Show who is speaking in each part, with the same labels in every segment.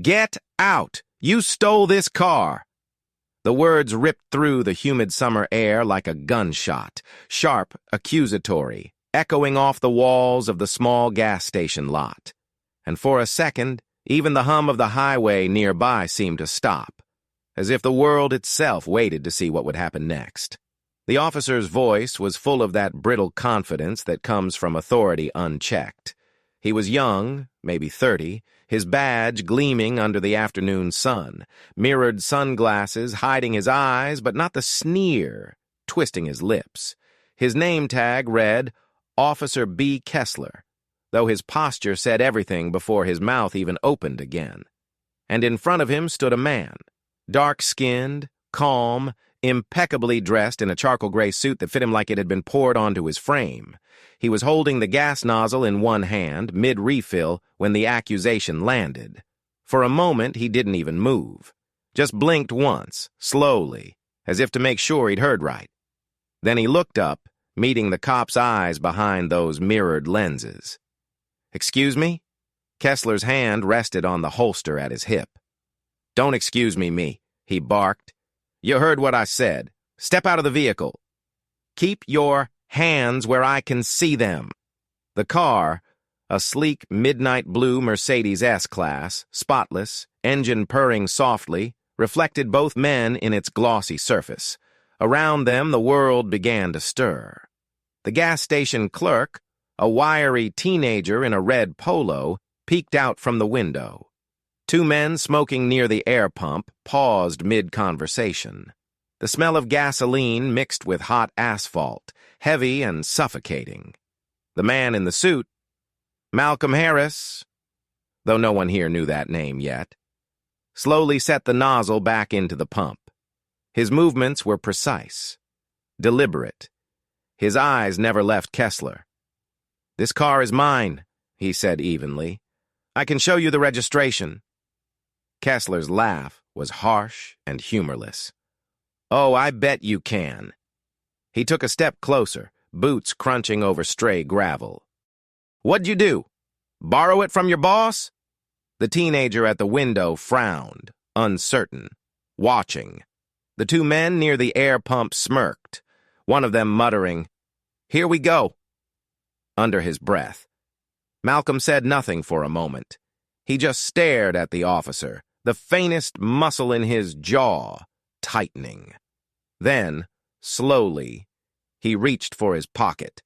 Speaker 1: "Get out! You stole this car!" The words ripped through the humid summer air like a gunshot, sharp, accusatory, echoing off the walls of the small gas station lot. And for a second, even the hum of the highway nearby seemed to stop, as if the world itself waited to see what would happen next. The officer's voice was full of that brittle confidence that comes from authority unchecked. He was young, maybe 30, his badge gleaming under the afternoon sun, mirrored sunglasses hiding his eyes but not the sneer twisting his lips. His name tag read Officer B. Kessler, though his posture said everything before his mouth even opened again. And in front of him stood a man, dark-skinned, calm, impeccably dressed in a charcoal gray suit that fit him like it had been poured onto his frame. He was holding the gas nozzle in one hand, mid-refill, when the accusation landed. For a moment, he didn't even move. Just blinked once, slowly, as if to make sure he'd heard right. Then he looked up, meeting the cop's eyes behind those mirrored lenses. "Excuse me?" Kessler's hand rested on the holster at his hip. "Don't excuse me, he barked. "You heard what I said. Step out of the vehicle. Keep your hands where I can see them." The car, a sleek midnight blue Mercedes S-Class, spotless, engine purring softly, reflected both men in its glossy surface. Around them, the world began to stir. The gas station clerk, a wiry teenager in a red polo, peeked out from the window. Two men smoking near the air pump paused mid-conversation. The smell of gasoline mixed with hot asphalt, heavy and suffocating. The man in the suit, Malcolm Harris, though no one here knew that name yet, slowly set the nozzle back into the pump. His movements were precise, deliberate. His eyes never left Kessler. "This car is mine," he said evenly. "I can show you the registration." Kessler's laugh was harsh and humorless. "Oh, I bet you can." He took a step closer, boots crunching over stray gravel. "What'd you do? Borrow it from your boss?" The teenager at the window frowned, uncertain, watching. The two men near the air pump smirked, one of them muttering, "Here we go," under his breath. Malcolm said nothing for a moment. He just stared at the officer, the faintest muscle in his jaw tightening. Then, slowly, he reached for his pocket.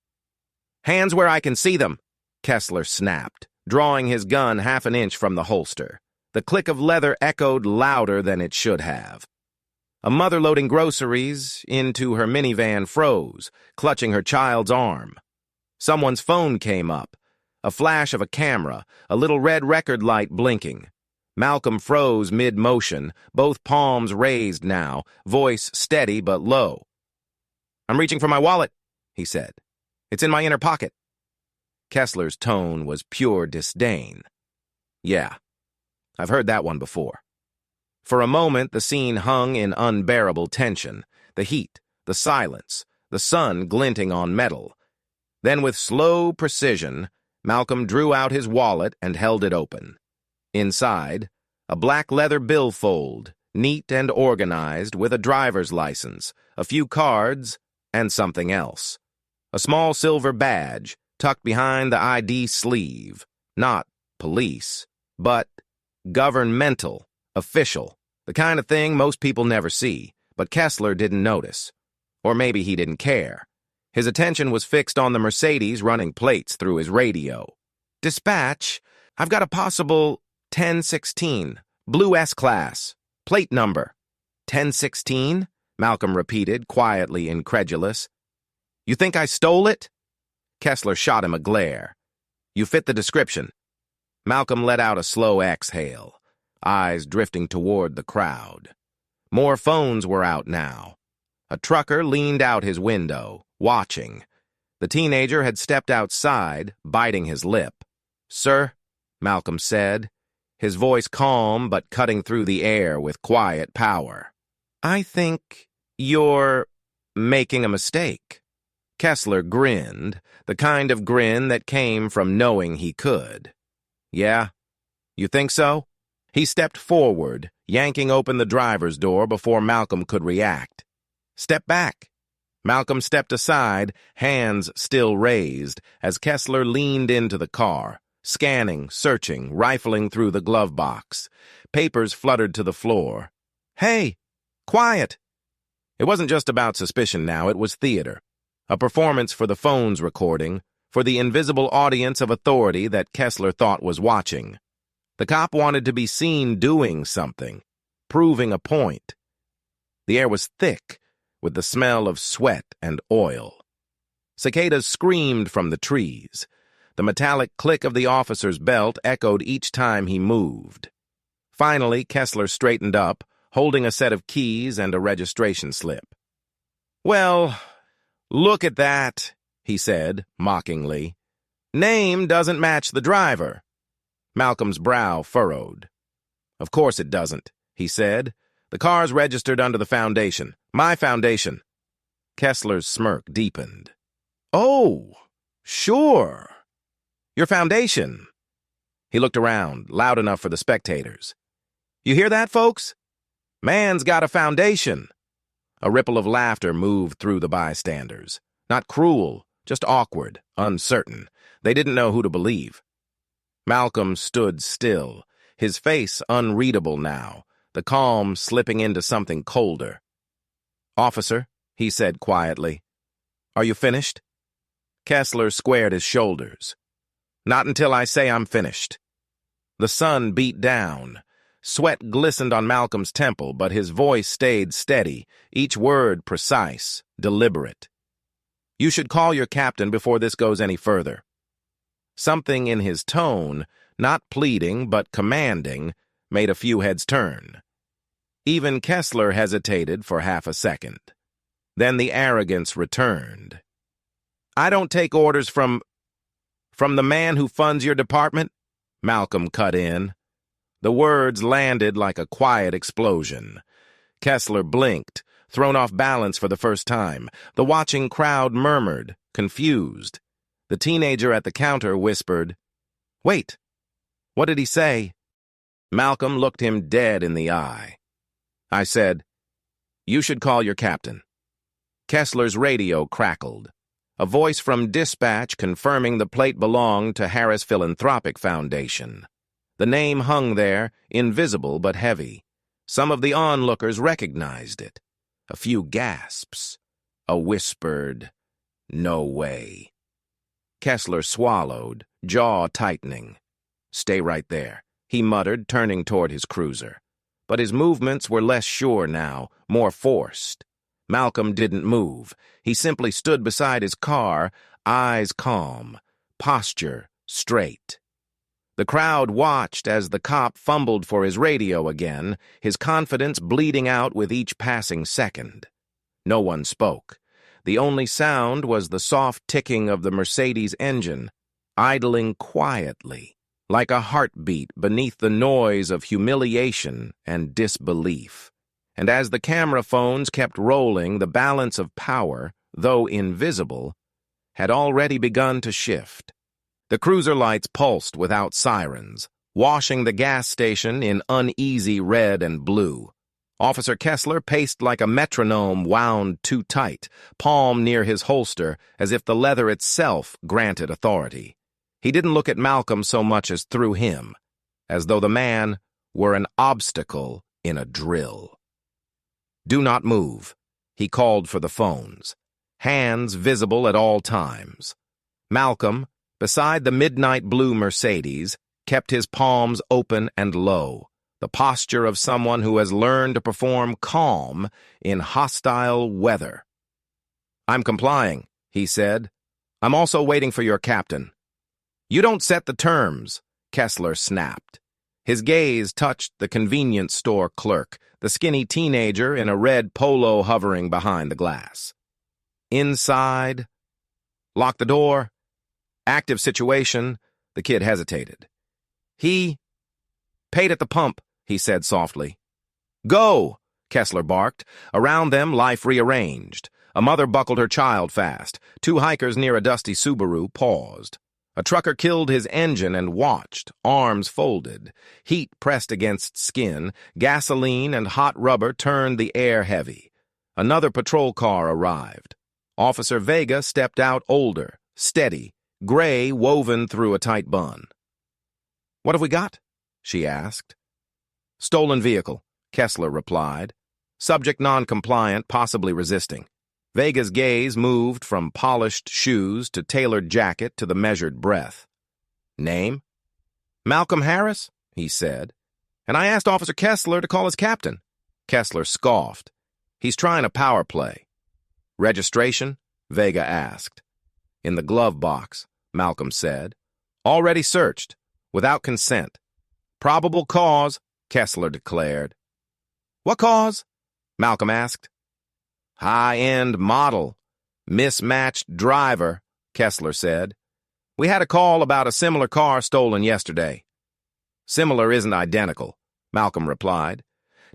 Speaker 1: "Hands where I can see them," Kessler snapped, drawing his gun half an inch from the holster. The click of leather echoed louder than it should have. A mother loading groceries into her minivan froze, clutching her child's arm. Someone's phone came up, a flash of a camera, a little red record light blinking. Malcolm froze mid-motion, both palms raised now, voice steady but low. "I'm reaching for my wallet," he said. "It's in my inner pocket." Kessler's tone was pure disdain. "Yeah, I've heard that one before." For a moment, the scene hung in unbearable tension, the heat, the silence, the sun glinting on metal. Then, with slow precision, Malcolm drew out his wallet and held it open. Inside, a black leather billfold, neat and organized, with a driver's license, a few cards, and something else. A small silver badge, tucked behind the ID sleeve. Not police, but governmental, official. The kind of thing most people never see, but Kessler didn't notice. Or maybe he didn't care. His attention was fixed on the Mercedes running plates through his radio. "Dispatch, I've got a possible 1016, blue S-Class, plate number." 1016? Malcolm repeated, quietly incredulous. "You think I stole it?" Kessler shot him a glare. "You fit the description." Malcolm let out a slow exhale, eyes drifting toward the crowd. More phones were out now. A trucker leaned out his window, watching. The teenager had stepped outside, biting his lip. "Sir," Malcolm said, his voice calm but cutting through the air with quiet power. "I think you're making a mistake." Kessler grinned, the kind of grin that came from knowing he could. "Yeah? You think so?" He stepped forward, yanking open the driver's door before Malcolm could react. "Step back." Malcolm stepped aside, hands still raised, as Kessler leaned into the car, scanning, searching, rifling through the glove box. Papers fluttered to the floor. "Hey! Quiet!" It wasn't just about suspicion now, it was theater. A performance for the phone's recording, for the invisible audience of authority that Kessler thought was watching. The cop wanted to be seen doing something, proving a point. The air was thick, with the smell of sweat and oil. Cicadas screamed from the trees. The metallic click of the officer's belt echoed each time he moved. Finally, Kessler straightened up, holding a set of keys and a registration slip. "Well, look at that," he said, mockingly. "Name doesn't match the driver." Malcolm's brow furrowed. "Of course it doesn't," he said. "The car's registered under the foundation. My foundation." Kessler's smirk deepened. "Oh, sure. Your foundation." He looked around, loud enough for the spectators. "You hear that, folks? Man's got a foundation." A ripple of laughter moved through the bystanders. Not cruel, just awkward, uncertain. They didn't know who to believe. Malcolm stood still, his face unreadable now, the calm slipping into something colder. "Officer," he said quietly, "are you finished?" Kessler squared his shoulders. "Not until I say I'm finished." The sun beat down. Sweat glistened on Malcolm's temple, but his voice stayed steady, each word precise, deliberate. "You should call your captain before this goes any further." Something in his tone, not pleading but commanding, made a few heads turn. Even Kessler hesitated for half a second. Then the arrogance returned. "I don't take orders from the man who funds your department," Malcolm cut in. The words landed like a quiet explosion. Kessler blinked, thrown off balance for the first time. The watching crowd murmured, confused. The teenager at the counter whispered, "Wait, what did he say?" Malcolm looked him dead in the eye. "I said, you should call your captain." Kessler's radio crackled. A voice from dispatch confirming the plate belonged to Harris Philanthropic Foundation. The name hung there, invisible but heavy. Some of the onlookers recognized it. A few gasps. A whispered, "No way." Kessler swallowed, jaw tightening. "Stay right there," he muttered, turning toward his cruiser. But his movements were less sure now, more forced. Malcolm didn't move. He simply stood beside his car, eyes calm, posture straight. The crowd watched as the cop fumbled for his radio again, his confidence bleeding out with each passing second. No one spoke. The only sound was the soft ticking of the Mercedes engine, idling quietly, like a heartbeat beneath the noise of humiliation and disbelief. And as the camera phones kept rolling, the balance of power, though invisible, had already begun to shift. The cruiser lights pulsed without sirens, washing the gas station in uneasy red and blue. Officer Kessler paced like a metronome wound too tight, palm near his holster, as if the leather itself granted authority. He didn't look at Malcolm so much as through him, as though the man were an obstacle in a drill. "Do not move," he called for the phones, hands visible at all times. Malcolm, beside the midnight blue Mercedes, kept his palms open and low, the posture of someone who has learned to perform calm in hostile weather. "I'm complying," he said. "I'm also waiting for your captain." "You don't set the terms," Kessler snapped. His gaze touched the convenience store clerk, the skinny teenager in a red polo hovering behind the glass. "Inside. Lock the door. Active situation." The kid hesitated. "He paid at the pump," he said softly. "Go!" Kessler barked. Around them, life rearranged. A mother buckled her child fast. Two hikers near a dusty Subaru paused. A trucker killed his engine and watched, arms folded. Heat pressed against skin, gasoline and hot rubber turned the air heavy. Another patrol car arrived. Officer Vega stepped out older, steady, gray woven through a tight bun. "What have we got?" she asked. "Stolen vehicle," Kessler replied. "Subject non-compliant, possibly resisting." Vega's gaze moved from polished shoes to tailored jacket to the measured breath. "Name?" "Malcolm Harris," he said. "And I asked Officer Kessler to call his captain." Kessler scoffed. "He's trying a power play." "Registration?" Vega asked. "In the glove box," Malcolm said. "Already searched, without consent." "Probable cause," Kessler declared. "What cause?" Malcolm asked. "High-end model. Mismatched driver," Kessler said. "We had a call about a similar car stolen yesterday." "Similar isn't identical," Malcolm replied.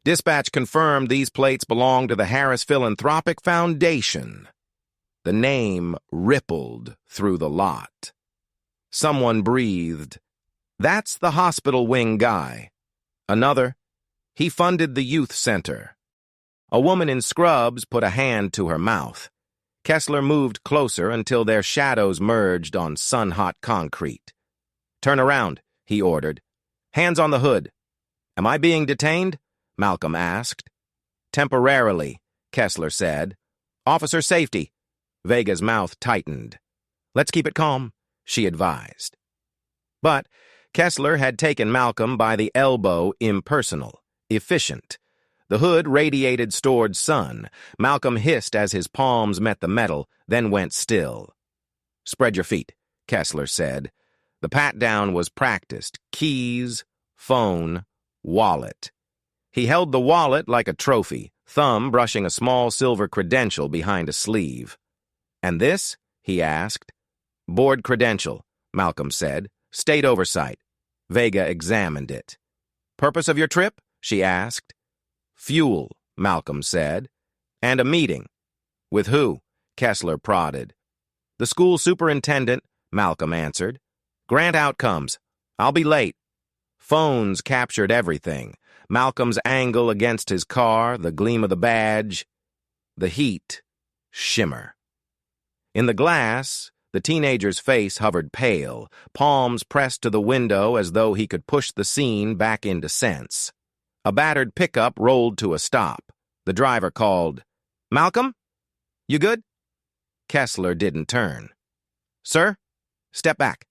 Speaker 1: "Dispatch confirmed these plates belong to the Harris Philanthropic Foundation." The name rippled through the lot. Someone breathed. "That's the hospital wing guy." Another, "He funded the youth center." A woman in scrubs put a hand to her mouth. Kessler moved closer until their shadows merged on sun-hot concrete. "Turn around," he ordered. "Hands on the hood." "Am I being detained?" Malcolm asked. "Temporarily," Kessler said. "Officer safety." Vega's mouth tightened. "Let's keep it calm," she advised. But Kessler had taken Malcolm by the elbow, impersonal, efficient. The hood radiated stored sun. Malcolm hissed as his palms met the metal, then went still. "Spread your feet," Kessler said. The pat-down was practiced. Keys, phone, wallet. He held the wallet like a trophy, thumb brushing a small silver credential behind a sleeve. "And this?" he asked. "Board credential," Malcolm said. "State oversight." Vega examined it. "Purpose of your trip?" she asked. "Fuel," Malcolm said. "And a meeting." "With who?" Kessler prodded. "The school superintendent," Malcolm answered. "Grant outcomes. I'll be late." Phones captured everything. Malcolm's angle against his car, the gleam of the badge, the heat, shimmer. In the glass, the teenager's face hovered pale, palms pressed to the window as though he could push the scene back into sense. A battered pickup rolled to a stop. The driver called, "Malcolm? You good?" Kessler didn't turn. "Sir? Step back."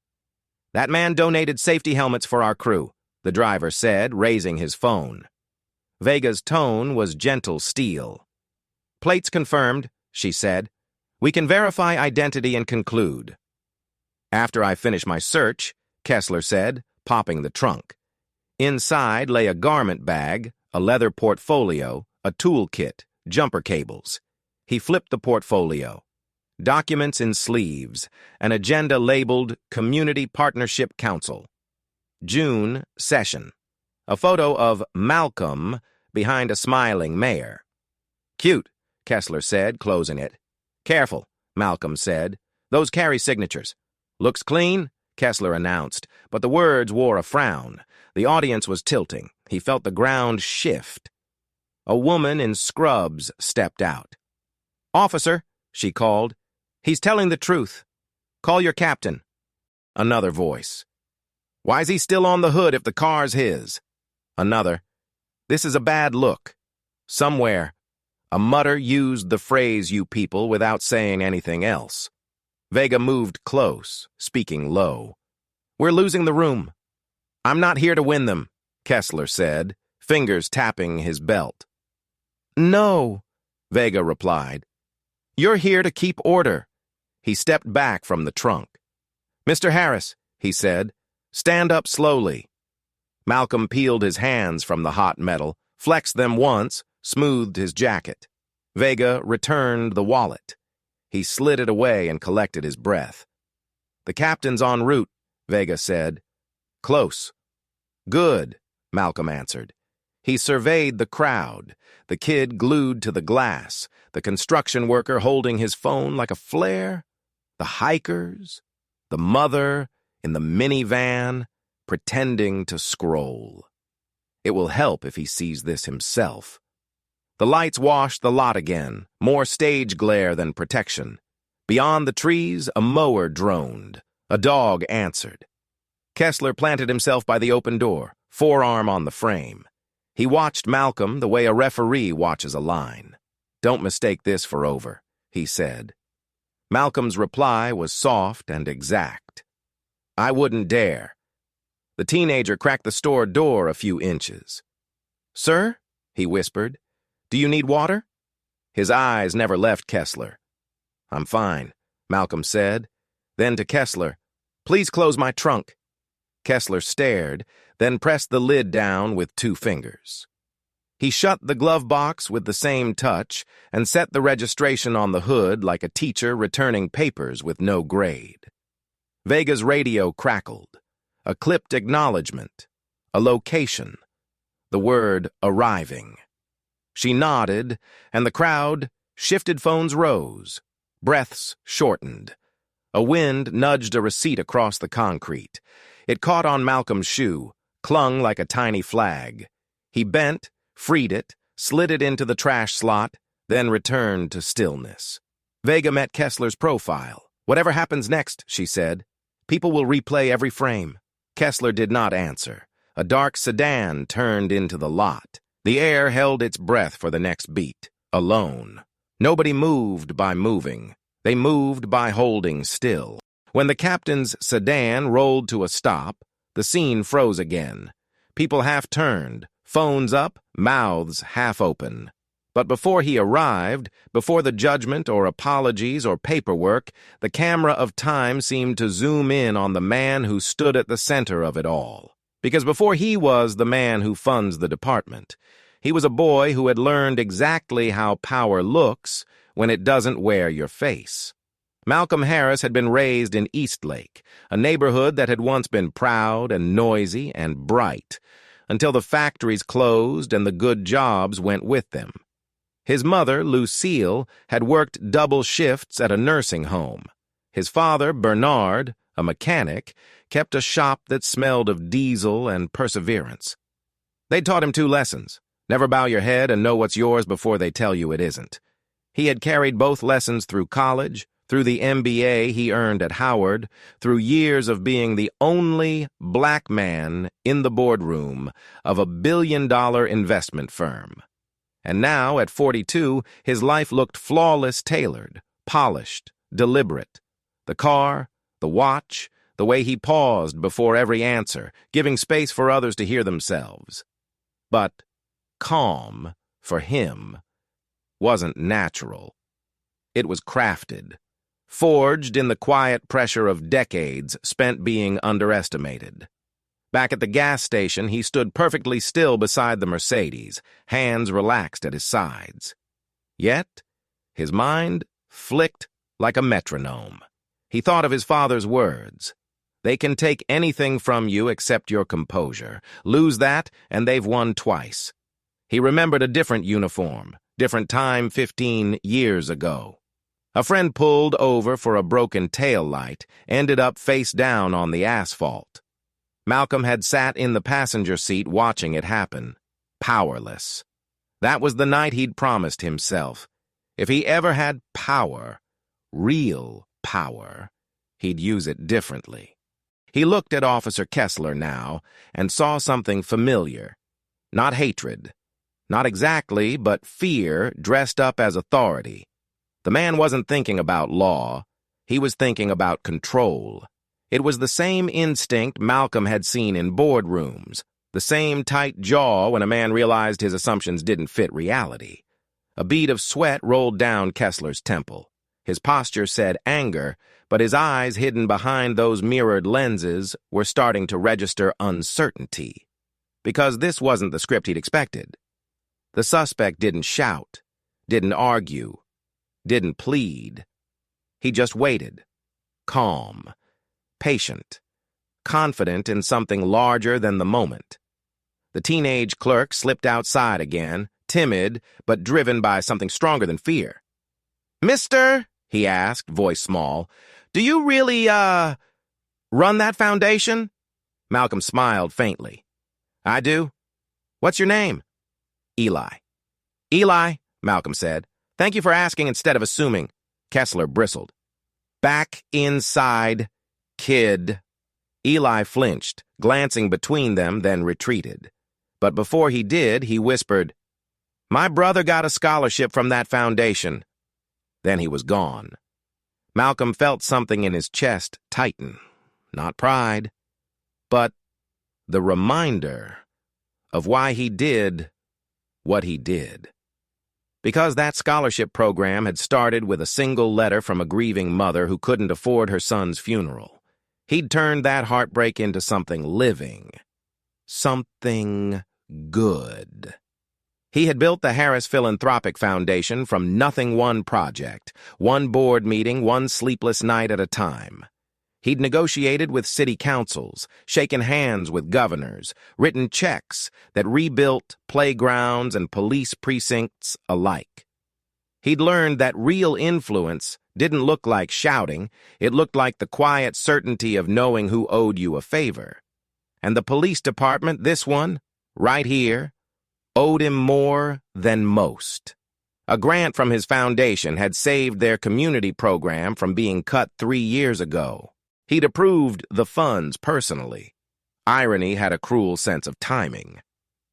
Speaker 1: "That man donated safety helmets for our crew," the driver said, raising his phone. Vega's tone was gentle steel. "Plates confirmed," she said. "We can verify identity and conclude." "After I finish my search," Kessler said, popping the trunk. Inside lay a garment bag, a leather portfolio, a toolkit, jumper cables. He flipped the portfolio. Documents in sleeves, an agenda labeled Community Partnership Council. June session. A photo of Malcolm behind a smiling mayor. "Cute," Kessler said, closing it. "Careful," Malcolm said. "Those carry signatures." "Looks clean," Kessler announced, but the words wore a frown. The audience was tilting. He felt the ground shift. A woman in scrubs stepped out. "Officer," she called. "He's telling the truth. Call your captain." Another voice. "Why's he still on the hood if the car's his?" Another. "This is a bad look." Somewhere, a mutter used the phrase "you people" without saying anything else. Vega moved close, speaking low. "We're losing the room." "I'm not here to win them," Kessler said, fingers tapping his belt. "No," Vega replied. "You're here to keep order." He stepped back from the trunk. "Mr. Harris," he said, "stand up slowly." Malcolm peeled his hands from the hot metal, flexed them once, smoothed his jacket. Vega returned the wallet. He slid it away and collected his breath. "The captain's en route," Vega said. "Close." "Good," Malcolm answered. He surveyed the crowd, the kid glued to the glass, the construction worker holding his phone like a flare, the hikers, the mother, in the minivan, pretending to scroll. It will help if he sees this himself. The lights washed the lot again, more stage glare than protection. Beyond the trees, a mower droned. A dog answered. Kessler planted himself by the open door, forearm on the frame. He watched Malcolm the way a referee watches a line. "Don't mistake this for over," he said. Malcolm's reply was soft and exact. "I wouldn't dare." The teenager cracked the store door a few inches. "Sir?" he whispered. "Do you need water?" His eyes never left Kessler. "I'm fine," Malcolm said. Then to Kessler, "Please close my trunk." Kessler stared, then pressed the lid down with 2 fingers. He shut the glove box with the same touch and set the registration on the hood like a teacher returning papers with no grade. Vega's radio crackled. A clipped acknowledgement. A location. The word arriving. She nodded, and the crowd, shifted phones rose. Breaths shortened. A wind nudged a receipt across the concrete. It caught on Malcolm's shoe, clung like a tiny flag. He bent, freed it, slid it into the trash slot, then returned to stillness. Vega met Kessler's profile. "Whatever happens next," she said, "people will replay every frame." Kessler did not answer. A dark sedan turned into the lot. The air held its breath for the next beat, alone. Nobody moved by moving. They moved by holding still. When the captain's sedan rolled to a stop, the scene froze again. People half-turned, phones up, mouths half-open. But before he arrived, before the judgment or apologies or paperwork, the camera of time seemed to zoom in on the man who stood at the center of it all. Because before he was the man who funds the department, he was a boy who had learned exactly how power looks when it doesn't wear your face. Malcolm Harris had been raised in Eastlake, a neighborhood that had once been proud and noisy and bright, until the factories closed and the good jobs went with them. His mother, Lucille, had worked double shifts at a nursing home. His father, Bernard, a mechanic, kept a shop that smelled of diesel and perseverance. They taught him 2 lessons. Never bow your head and know what's yours before they tell you it isn't. He had carried both lessons through college, through the MBA he earned at Howard, through years of being the only black man in the boardroom of a billion-dollar investment firm. And now, at 42, his life looked flawless, tailored, polished, deliberate. The car, the watch, the way he paused before every answer, giving space for others to hear themselves. But calm, for him, wasn't natural. It was crafted, forged in the quiet pressure of decades spent being underestimated. Back at the gas station, he stood perfectly still beside the Mercedes, hands relaxed at his sides. Yet, his mind flicked like a metronome. He thought of his father's words. "They can take anything from you except your composure. Lose that, and they've won twice." He remembered a different uniform, different time 15 years ago. A friend pulled over for a broken tail light, ended up face down on the asphalt. Malcolm had sat in the passenger seat watching it happen, powerless. That was the night he'd promised himself. If he ever had power, real power, he'd use it differently. He looked at Officer Kessler now and saw something familiar. Not hatred. Not exactly, but fear dressed up as authority. The man wasn't thinking about law. He was thinking about control. It was the same instinct Malcolm had seen in boardrooms, the same tight jaw when a man realized his assumptions didn't fit reality. A bead of sweat rolled down Kessler's temple. His posture said anger, but his eyes hidden behind those mirrored lenses were starting to register uncertainty. Because this wasn't the script he'd expected. The suspect didn't shout, didn't argue, didn't plead. He just waited, calm, patient, confident in something larger than the moment. The teenage clerk slipped outside again, timid but driven by something stronger than fear. "Mister," he asked, voice small, "do you really, run that foundation?" Malcolm smiled faintly. "I do. What's your name?" "Eli." "Eli," Malcolm said. "Thank you for asking instead of assuming." Kessler bristled. "Back inside, kid." Eli flinched, glancing between them, then retreated. But before he did, he whispered, "My brother got a scholarship from that foundation." Then he was gone. Malcolm felt something in his chest tighten. Not pride, but the reminder of why he did what he did. Because that scholarship program had started with a single letter from a grieving mother who couldn't afford her son's funeral, he'd turned that heartbreak into something living, something good. He had built the Harris Philanthropic Foundation from nothing, one project, one board meeting, one sleepless night at a time. He'd negotiated with city councils, shaken hands with governors, written checks that rebuilt playgrounds and police precincts alike. He'd learned that real influence didn't look like shouting, it looked like the quiet certainty of knowing who owed you a favor. And the police department, this one, right here, owed him more than most. A grant from his foundation had saved their community program from being cut 3 years ago. He'd approved the funds personally. Irony had a cruel sense of timing.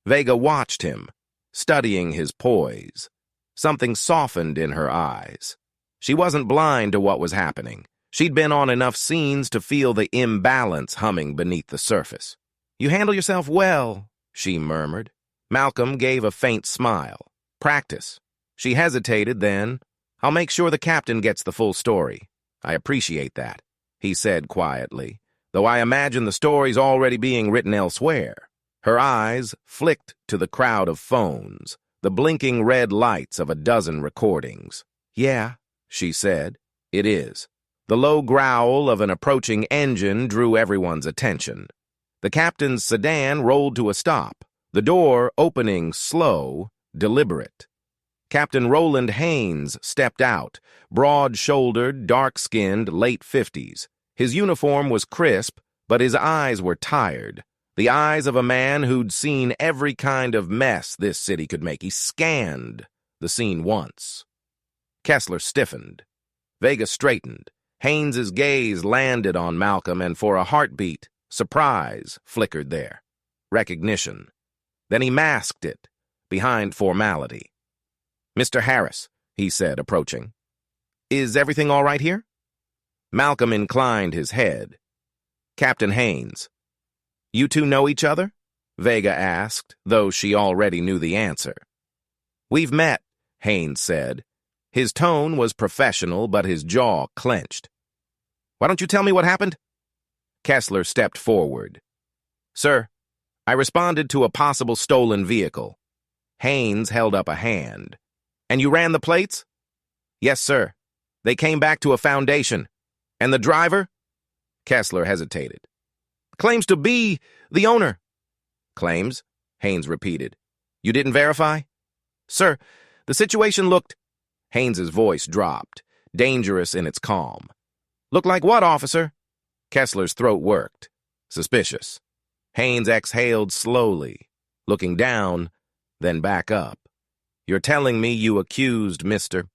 Speaker 1: Vega watched him, studying his poise. Something softened in her eyes. She wasn't blind to what was happening. She'd been on enough scenes to feel the imbalance humming beneath the surface. "You handle yourself well," she murmured. Malcolm gave a faint smile. "Practice." She hesitated, then, "I'll make sure the captain gets the full story." "I appreciate that," he said quietly, "though I imagine the story's already being written elsewhere." Her eyes flicked to the crowd of phones, the blinking red lights of a dozen recordings. "Yeah," she said, "it is." The low growl of an approaching engine drew everyone's attention. The captain's sedan rolled to a stop, the door opening slow, deliberate. Captain Roland Haynes stepped out, broad-shouldered, dark-skinned, late 50s. His uniform was crisp, but his eyes were tired. The eyes of a man who'd seen every kind of mess this city could make. He scanned the scene once. Kessler stiffened. Vega straightened. Haynes's gaze landed on Malcolm, and for a heartbeat, surprise flickered there. Recognition. Then he masked it behind formality. "Mr. Harris," he said, approaching. "Is everything all right here?" Malcolm inclined his head. "Captain Haynes." "You two know each other?" Vega asked, though she already knew the answer. "We've met," Haynes said. His tone was professional, but his jaw clenched. "Why don't you tell me what happened?" Kessler stepped forward. "Sir, I responded to a possible stolen vehicle." Haynes held up a hand. "And you ran the plates?" "Yes, sir. They came back to a foundation." "And the driver?" Kessler hesitated. "Claims to be the owner." "Claims?" Haynes repeated. "You didn't verify?" "Sir, the situation looked—" Haynes's voice dropped, dangerous in its calm. "Looked like what, officer?" Kessler's throat worked. Suspicious. Haynes exhaled slowly, looking down, then back up. "You're telling me you accused Mr.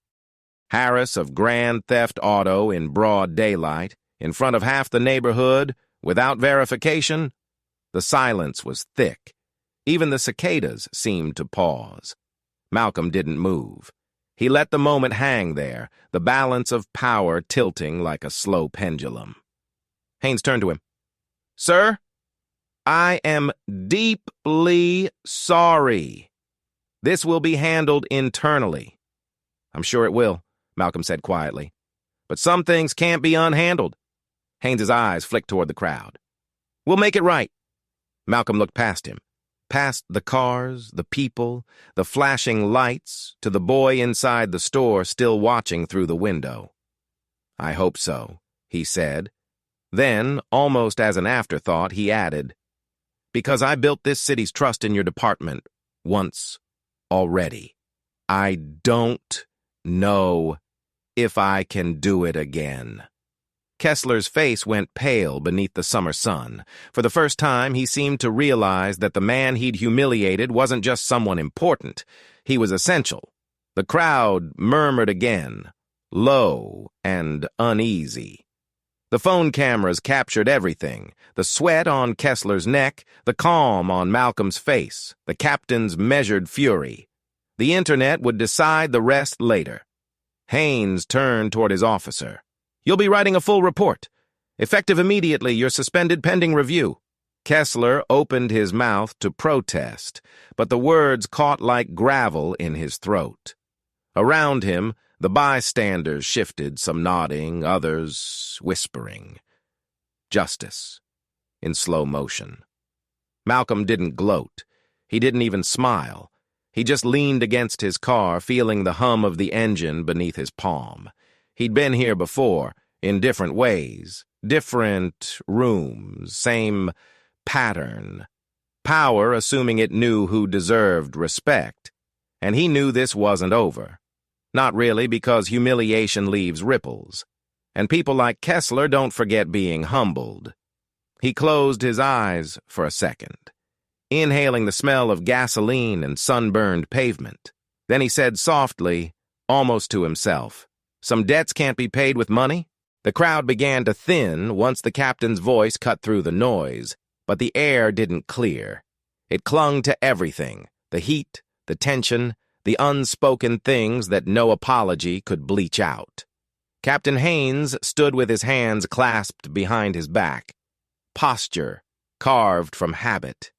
Speaker 1: Harris of grand theft auto in broad daylight, in front of half the neighborhood, without verification?" The silence was thick. Even the cicadas seemed to pause. Malcolm didn't move. He let the moment hang there, the balance of power tilting like a slow pendulum. Haynes turned to him. "Sir, I am deeply sorry. This will be handled internally." "I'm sure it will," Malcolm said quietly. "But some things can't be unhandled." Haynes's eyes flicked toward the crowd. "We'll make it right." Malcolm looked past him, past the cars, the people, the flashing lights, to the boy inside the store still watching through the window. "I hope so," he said. Then, almost as an afterthought, he added, "Because I built this city's trust in your department once already. I don't know if I can do it again." Kessler's face went pale beneath the summer sun. For the first time, he seemed to realize that the man he'd humiliated wasn't just someone important. He was essential. The crowd murmured again, low and uneasy. The phone cameras captured everything: the sweat on Kessler's neck, the calm on Malcolm's face, the captain's measured fury. The internet would decide the rest later. Haynes turned toward his officer. "You'll be writing a full report. Effective immediately, you're suspended pending review." Kessler opened his mouth to protest, but the words caught like gravel in his throat. Around him, the bystanders shifted, some nodding, others whispering. Justice, in slow motion. Malcolm didn't gloat. He didn't even smile. He just leaned against his car, feeling the hum of the engine beneath his palm. He'd been here before, in different ways, different rooms, same pattern. Power assuming it knew who deserved respect. And he knew this wasn't over. Not really, because humiliation leaves ripples. And people like Kessler don't forget being humbled. He closed his eyes for a second, inhaling the smell of gasoline and sunburned pavement. Then he said softly, almost to himself, "Some debts can't be paid with money?" The crowd began to thin once the captain's voice cut through the noise, but the air didn't clear. It clung to everything: the heat, the tension, the unspoken things that no apology could bleach out. Captain Haynes stood with his hands clasped behind his back, posture carved from habit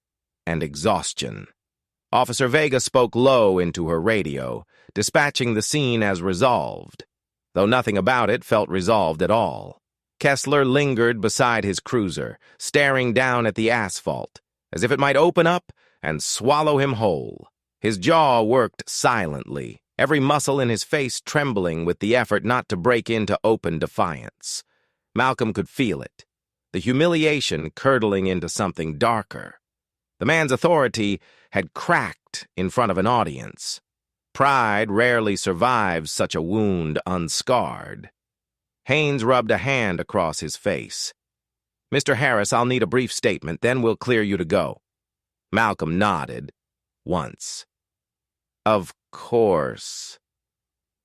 Speaker 1: and exhaustion. Officer Vega spoke low into her radio, dispatching the scene as resolved, though nothing about it felt resolved at all. Kessler lingered beside his cruiser, staring down at the asphalt, as if it might open up and swallow him whole. His jaw worked silently, every muscle in his face trembling with the effort not to break into open defiance. Malcolm could feel it, the humiliation curdling into something darker. The man's authority had cracked in front of an audience. Pride rarely survives such a wound unscarred. Haynes rubbed a hand across his face. "Mr. Harris, I'll need a brief statement, then we'll clear you to go." Malcolm nodded. Once. "Of course."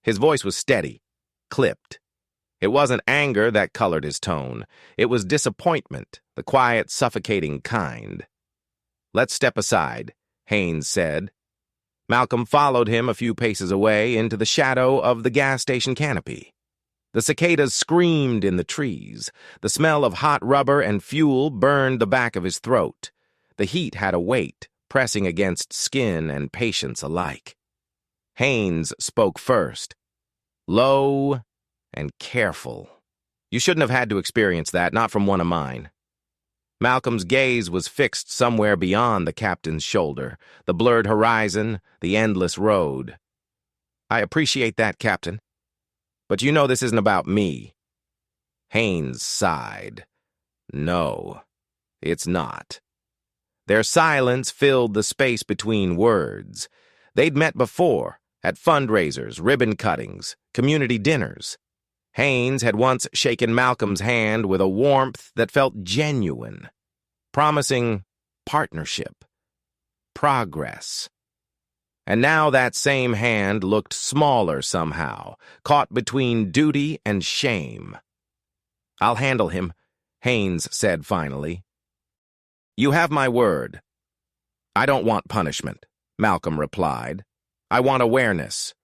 Speaker 1: His voice was steady, clipped. It wasn't anger that colored his tone. It was disappointment, the quiet, suffocating kind. "Let's step aside," Haynes said. Malcolm followed him a few paces away into the shadow of the gas station canopy. The cicadas screamed in the trees. The smell of hot rubber and fuel burned the back of his throat. The heat had a weight, pressing against skin and patience alike. Haynes spoke first, low and careful. "You shouldn't have had to experience that, not from one of mine." Malcolm's gaze was fixed somewhere beyond the captain's shoulder, the blurred horizon, the endless road. "I appreciate that, Captain. But you know this isn't about me." Haynes sighed. "No, it's not." Their silence filled the space between words. They'd met before, at fundraisers, ribbon cuttings, community dinners. Haynes had once shaken Malcolm's hand with a warmth that felt genuine, promising partnership, progress. And now that same hand looked smaller somehow, caught between duty and shame. "I'll handle him," Haynes said finally. "You have my word." "I don't want punishment," Malcolm replied. "I want awareness.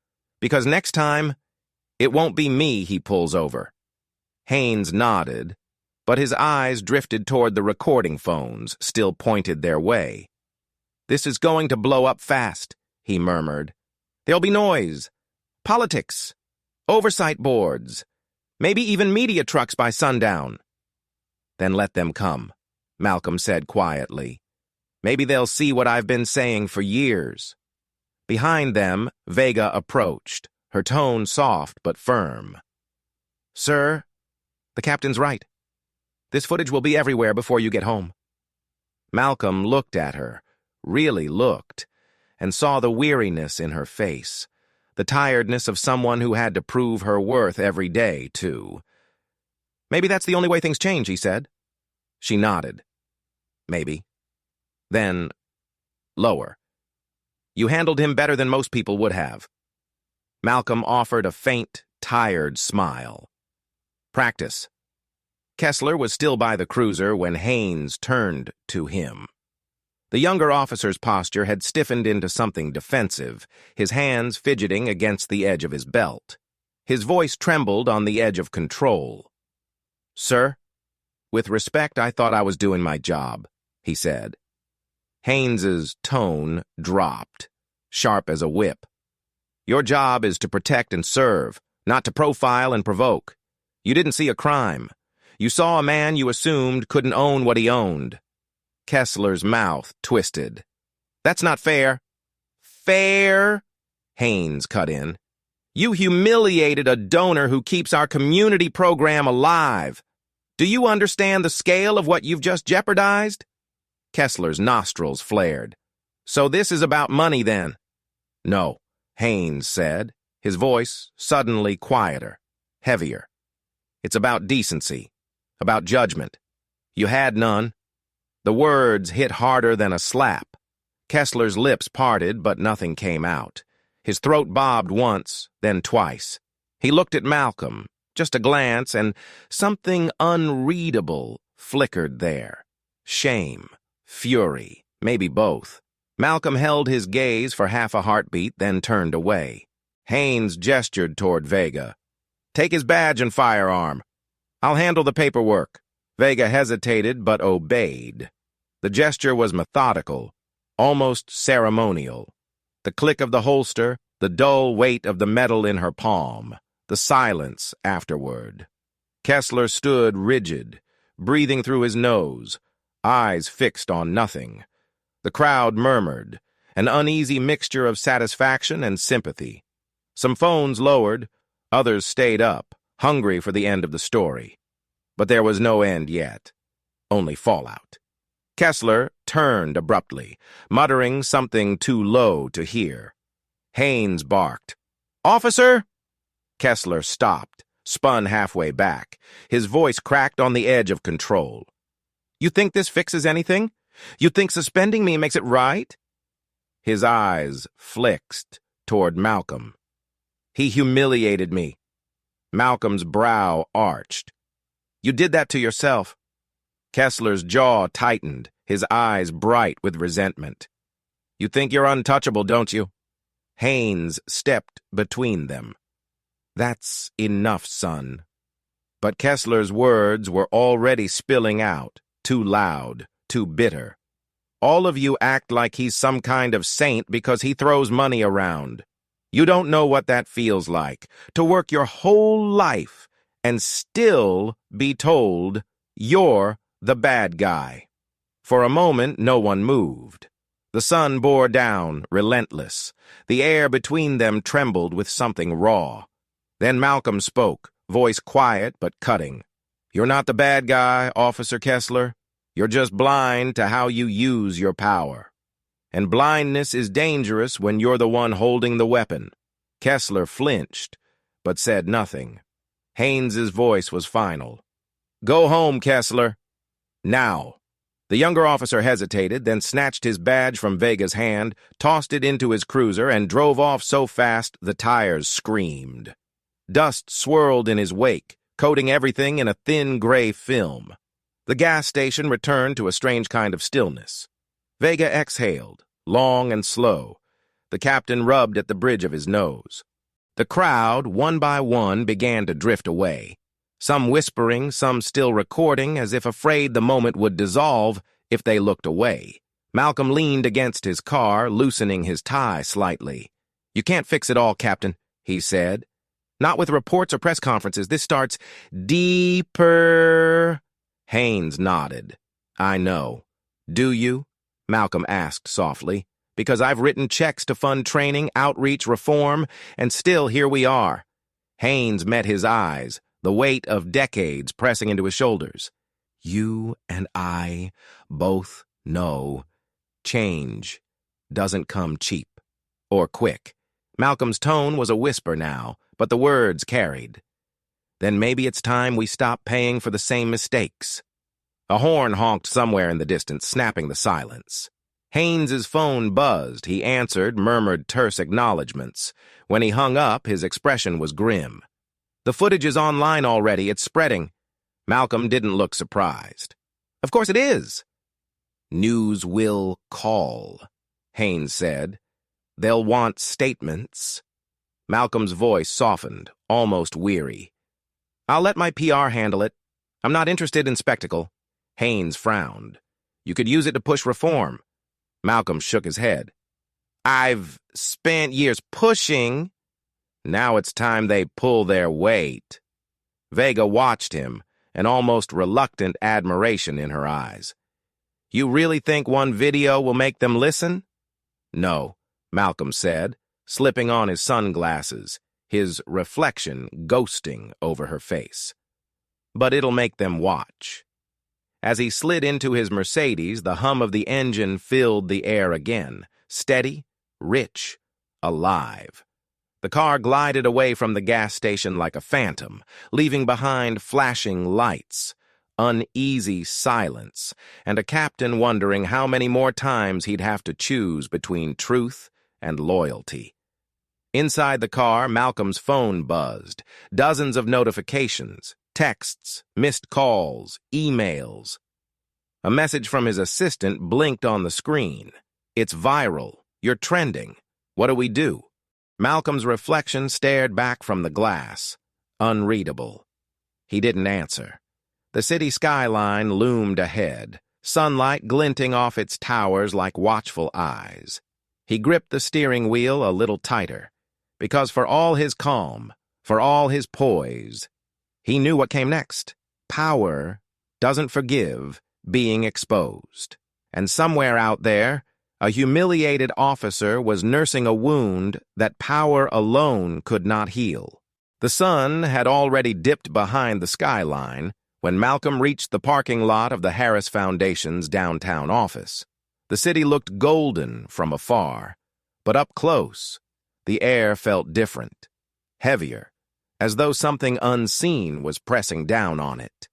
Speaker 1: Because next time, it won't be me he pulls over." Haynes nodded, but his eyes drifted toward the recording phones, still pointed their way. "This is going to blow up fast," he murmured. "There'll be noise, politics, oversight boards, maybe even media trucks by sundown." "Then let them come," Malcolm said quietly. "Maybe they'll see what I've been saying for years." Behind them, Vega approached, her tone soft but firm. "Sir, the captain's right. This footage will be everywhere before you get home." Malcolm looked at her, really looked, and saw the weariness in her face, the tiredness of someone who had to prove her worth every day, too. Maybe that's the only way things change, he said. She nodded. Maybe. Then, lower. You handled him better than most people would have. Malcolm offered a faint, tired smile. Practice. Kessler was still by the cruiser when Haynes turned to him. The younger officer's posture had stiffened into something defensive, his hands fidgeting against the edge of his belt. His voice trembled on the edge of control. "Sir, with respect, I thought I was doing my job," he said. Haynes's tone dropped, sharp as a whip. "Your job is to protect and serve, not to profile and provoke. You didn't see a crime. You saw a man you assumed couldn't own what he owned." Kessler's mouth twisted. "That's not fair." "Fair?" Haynes cut in. "You humiliated a donor who keeps our community program alive. Do you understand the scale of what you've just jeopardized?" Kessler's nostrils flared. "So this is about money, then?" "No," Haynes said, his voice suddenly quieter, heavier. "It's about decency, about judgment. You had none." The words hit harder than a slap. Kessler's lips parted, but nothing came out. His throat bobbed once, then twice. He looked at Malcolm, just a glance, and something unreadable flickered there. Shame, fury, maybe both. Malcolm held his gaze for half a heartbeat, then turned away. Haynes gestured toward Vega. "Take his badge and firearm. I'll handle the paperwork." Vega hesitated but obeyed. The gesture was methodical, almost ceremonial. The click of the holster, the dull weight of the metal in her palm, the silence afterward. Kessler stood rigid, breathing through his nose, eyes fixed on nothing. The crowd murmured, an uneasy mixture of satisfaction and sympathy. Some phones lowered, others stayed up, hungry for the end of the story. But there was no end yet, only fallout. Kessler turned abruptly, muttering something too low to hear. Haynes barked. "Officer!" Kessler stopped, spun halfway back. His voice cracked on the edge of control. "You think this fixes anything? You think suspending me makes it right?" His eyes flicked toward Malcolm. "He humiliated me." Malcolm's brow arched. "You did that to yourself." Kessler's jaw tightened, his eyes bright with resentment. "You think you're untouchable, don't you?" Haynes stepped between them. "That's enough, son." But Kessler's words were already spilling out, too loud, too bitter. "All of you act like he's some kind of saint because he throws money around. You don't know what that feels like, to work your whole life and still be told you're the bad guy." For a moment, no one moved. The sun bore down, relentless. The air between them trembled with something raw. Then Malcolm spoke, voice quiet but cutting. "You're not the bad guy, Officer Kessler. You're just blind to how you use your power. And blindness is dangerous when you're the one holding the weapon." Kessler flinched, but said nothing. Haynes's voice was final. "Go home, Kessler. Now." The younger officer hesitated, then snatched his badge from Vega's hand, tossed it into his cruiser, and drove off so fast the tires screamed. Dust swirled in his wake, coating everything in a thin gray film. The gas station returned to a strange kind of stillness. Vega exhaled, long and slow. The captain rubbed at the bridge of his nose. The crowd, one by one, began to drift away. Some whispering, some still recording, as if afraid the moment would dissolve if they looked away. Malcolm leaned against his car, loosening his tie slightly. "You can't fix it all, Captain," he said. "Not with reports or press conferences. This starts deeper." Haynes nodded. "I know." "Do you?" Malcolm asked softly. "Because I've written checks to fund training, outreach, reform, and still here we are." Haynes met his eyes, the weight of decades pressing into his shoulders. "You and I both know change doesn't come cheap or quick." Malcolm's tone was a whisper now, but the words carried. Then maybe it's time we stop paying for the same mistakes. A horn honked somewhere in the distance, snapping the silence. Haynes's phone buzzed. He answered, murmured terse acknowledgments. When he hung up, his expression was grim. The footage is online already. It's spreading. Malcolm didn't look surprised. Of course it is. News will call, Haynes said. They'll want statements. Malcolm's voice softened, almost weary. I'll let my PR handle it. I'm not interested in spectacle. Haynes frowned. You could use it to push reform. Malcolm shook his head. I've spent years pushing. Now it's time they pull their weight. Vega watched him, an almost reluctant admiration in her eyes. You really think one video will make them listen? No, Malcolm said, slipping on his sunglasses, his reflection ghosting over her face. But it'll make them watch. As he slid into his Mercedes, the hum of the engine filled the air again, steady, rich, alive. The car glided away from the gas station like a phantom, leaving behind flashing lights, uneasy silence, and a captain wondering how many more times he'd have to choose between truth and loyalty. Inside the car, Malcolm's phone buzzed. Dozens of notifications, texts, missed calls, emails. A message from his assistant blinked on the screen. It's viral. You're trending. What do we do? Malcolm's reflection stared back from the glass. Unreadable. He didn't answer. The city skyline loomed ahead, sunlight glinting off its towers like watchful eyes. He gripped the steering wheel a little tighter, because for all his calm, for all his poise, he knew what came next. Power doesn't forgive being exposed. And somewhere out there, a humiliated officer was nursing a wound that power alone could not heal. The sun had already dipped behind the skyline when Malcolm reached the parking lot of the Harris Foundation's downtown office. The city looked golden from afar, but up close, the air felt different, heavier, as though something unseen was pressing down on it.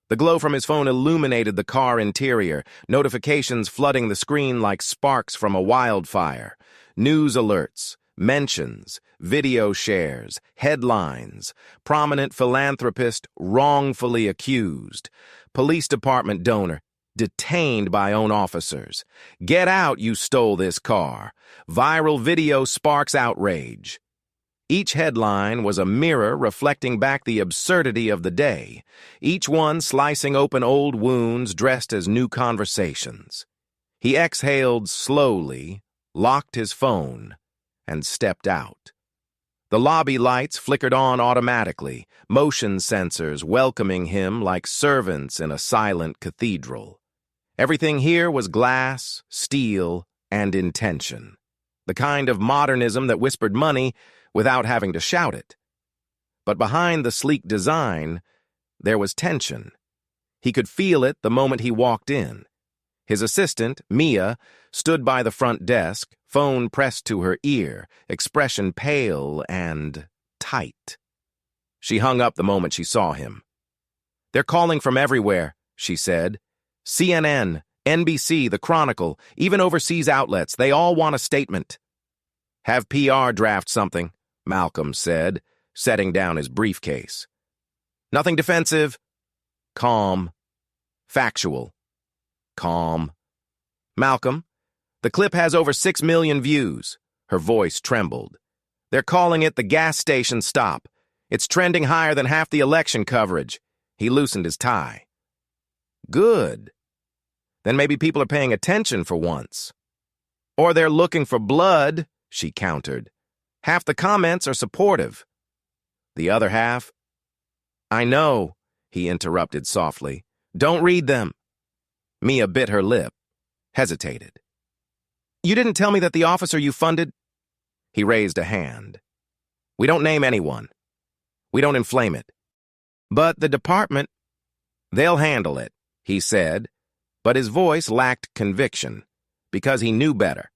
Speaker 1: The glow from his phone illuminated the car interior, notifications flooding the screen like sparks from a wildfire. News alerts, mentions, video shares, headlines, prominent philanthropist wrongfully accused, police department donor detained by own officers. Get out, you stole this car. Viral video sparks outrage. Each headline was a mirror reflecting back the absurdity of the day, each one slicing open old wounds dressed as new conversations. He exhaled slowly, locked his phone, and stepped out. The lobby lights flickered on automatically, motion sensors welcoming him like servants in a silent cathedral. Everything here was glass, steel, and intention. The kind of modernism that whispered money without having to shout it. But behind the sleek design, there was tension. He could feel it the moment he walked in. His assistant, Mia, stood by the front desk, phone pressed to her ear, expression pale and tight. She hung up the moment she saw him. They're calling from everywhere, she said. CNN, NBC, The Chronicle, even overseas outlets, they all want a statement. Have PR draft something, Malcolm said, setting down his briefcase. Nothing defensive. Calm. Factual. Calm. Malcolm, the clip has over 6 million views. Her voice trembled. They're calling it the gas station stop. It's trending higher than half the election coverage. He loosened his tie. Good. Then maybe people are paying attention for once. Or they're looking for blood, she countered. Half the comments are supportive. The other half? I know, he interrupted softly. Don't read them. Mia bit her lip, hesitated. You didn't tell me that the officer you funded... He raised a hand. We don't name anyone. We don't inflame it. But the department... They'll handle it, he said, but his voice lacked conviction, because he knew better.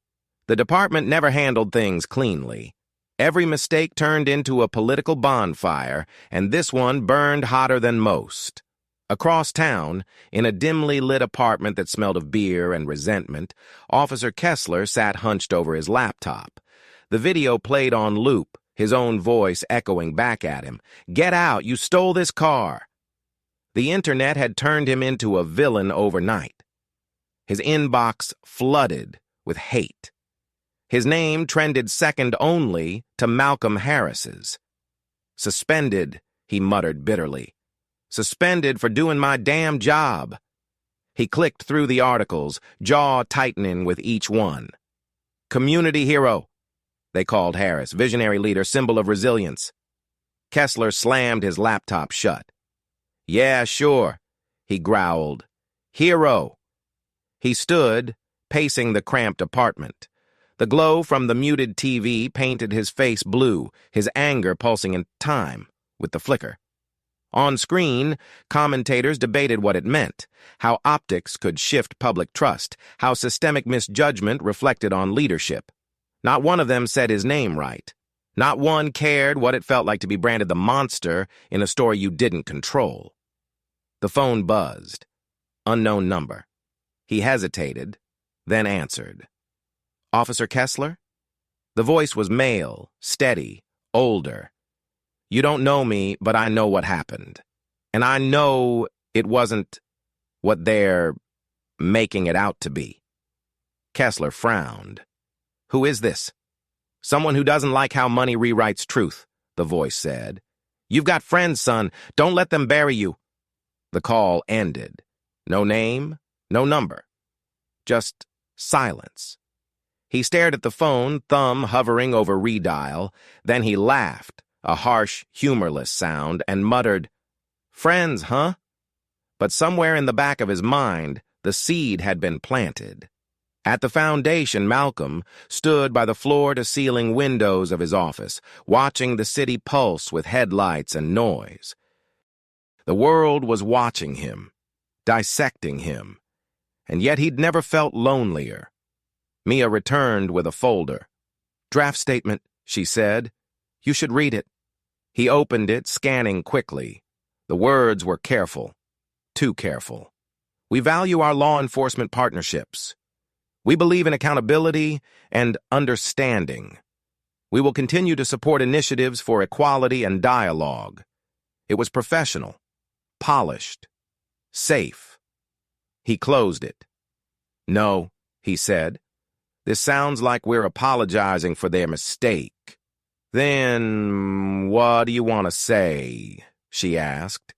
Speaker 1: The department never handled things cleanly. Every mistake turned into a political bonfire, and this one burned hotter than most. Across town, in a dimly lit apartment that smelled of beer and resentment, Officer Kessler sat hunched over his laptop. The video played on loop, his own voice echoing back at him. "Get out! You stole this car!" The internet had turned him into a villain overnight. His inbox flooded with hate. His name trended second only to Malcolm Harris's. "Suspended," he muttered bitterly. "Suspended for doing my damn job." He clicked through the articles, jaw tightening with each one. "Community hero," they called Harris, visionary leader, symbol of resilience. Kessler slammed his laptop shut. "Yeah, sure," he growled. "Hero." He stood, pacing the cramped apartment. The glow from the muted TV painted his face blue, his anger pulsing in time with the flicker. On screen, commentators debated what it meant, how optics could shift public trust, how systemic misjudgment reflected on leadership. Not one of them said his name right. Not one cared what it felt like to be branded the monster in a story you didn't control. The phone buzzed. Unknown number. He hesitated, then answered. "Officer Kessler?" The voice was male, steady, older. "You don't know me, but I know what happened. And I know it wasn't what they're making it out to be." Kessler frowned. "Who is this?" "Someone who doesn't like how money rewrites truth," the voice said. "You've got friends, son. Don't let them bury you." The call ended. No name, no number. Just silence. He stared at the phone, thumb hovering over redial. Then he laughed, a harsh, humorless sound, and muttered, "Friends, huh?" But somewhere in the back of his mind, the seed had been planted. At the foundation, Malcolm stood by the floor-to-ceiling windows of his office, watching the city pulse with headlights and noise. The world was watching him, dissecting him, and yet he'd never felt lonelier. Mia returned with a folder. "Draft statement," she said. "You should read it." He opened it, scanning quickly. The words were careful. Too careful. "We value our law enforcement partnerships. We believe in accountability and understanding. We will continue to support initiatives for equality and dialogue." It was professional, polished, safe. He closed it. "No," he said. "This sounds like we're apologizing for their mistake." "Then what do you want to say?" she asked.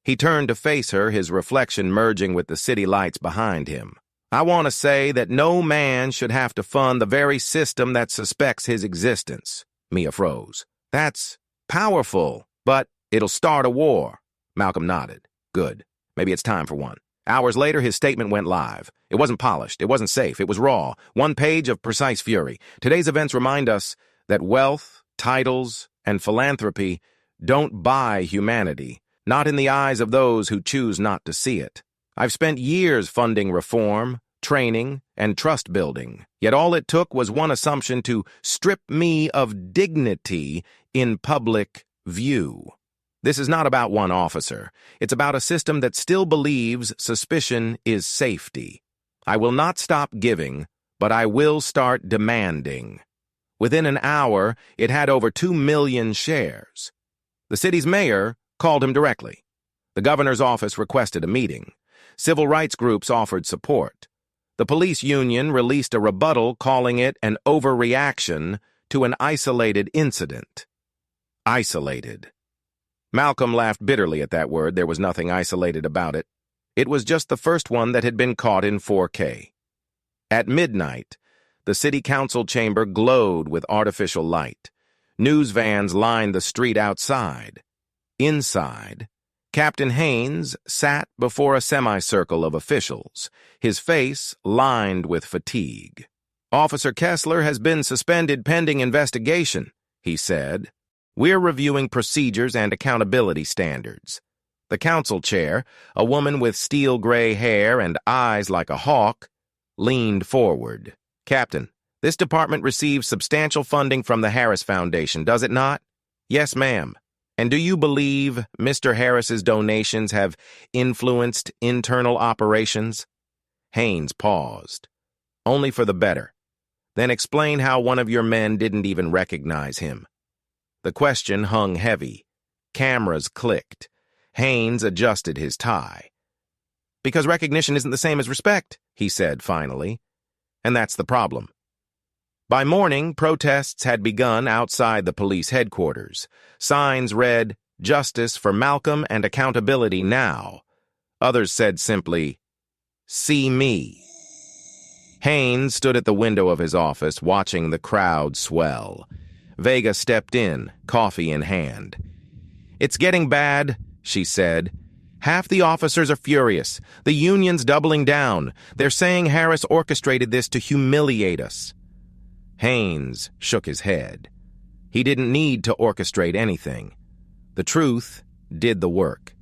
Speaker 1: He turned to face her, his reflection merging with the city lights behind him. "I want to say that no man should have to fund the very system that suspects his existence." Mia froze. "That's powerful, but it'll start a war." Malcolm nodded. "Good. Maybe it's time for one." Hours later, his statement went live. It wasn't polished. It wasn't safe. It was raw. One page of precise fury. Today's events remind us that wealth, titles, and philanthropy don't buy humanity, not in the eyes of those who choose not to see it. I've spent years funding reform, training, and trust building, yet all it took was one assumption to strip me of dignity in public view. This is not about one officer. It's about a system that still believes suspicion is safety. I will not stop giving, but I will start demanding. Within an hour, it had over 2 million shares. The city's mayor called him directly. The governor's office requested a meeting. Civil rights groups offered support. The police union released a rebuttal calling it an overreaction to an isolated incident. Isolated. Malcolm laughed bitterly at that word. There was nothing isolated about it. It was just the first one that had been caught in 4K. At midnight, the city council chamber glowed with artificial light. News vans lined the street outside. Inside, Captain Haynes sat before a semicircle of officials, his face lined with fatigue. "Officer Kessler has been suspended pending investigation," he said. "We're reviewing procedures and accountability standards." The council chair, a woman with steel gray hair and eyes like a hawk, leaned forward. "Captain, This department receives substantial funding from the Harris Foundation, does it not? Yes, ma'am. And do you believe Mr. Harris's donations have influenced internal operations? Haynes paused. Only for the better. Then explain how one of your men didn't even recognize him. The question hung heavy. Cameras clicked. Haynes adjusted his tie. Because recognition isn't the same as respect, he said finally. And that's the problem. By morning, protests had begun outside the police headquarters. Signs read, "Justice for Malcolm and accountability now." Others said simply, "See me." Haynes stood at the window of his office, watching the crowd swell. Vega stepped in, coffee in hand. "It's getting bad," she said. "Half the officers are furious. The union's doubling down. They're saying Harris orchestrated this to humiliate us." Haynes shook his head. He didn't need to orchestrate anything. The truth did the work.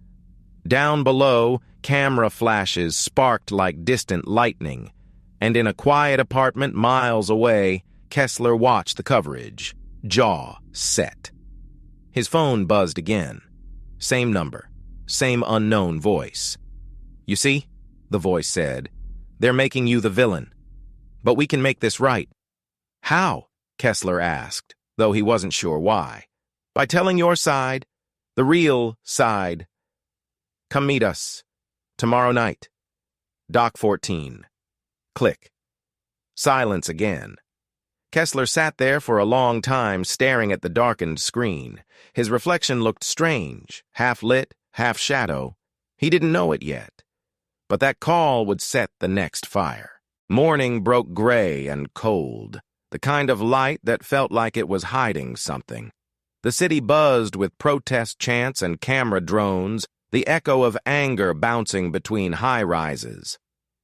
Speaker 1: Down below, camera flashes sparked like distant lightning, and in a quiet apartment miles away, Kessler watched the coverage, jaw set. His phone buzzed again. Same number, same unknown voice. "You see," the voice said, "they're making you the villain. But we can make this right." "How?" Kessler asked, though he wasn't sure why. "By telling your side, the real side. Come meet us. Tomorrow night. Dock 14. Click." Silence again. Kessler sat there for a long time staring at the darkened screen. His reflection looked strange, half lit, half shadow. He didn't know it yet. But that call would set the next fire. Morning broke gray and cold, the kind of light that felt like it was hiding something. The city buzzed with protest chants and camera drones, the echo of anger bouncing between high-rises.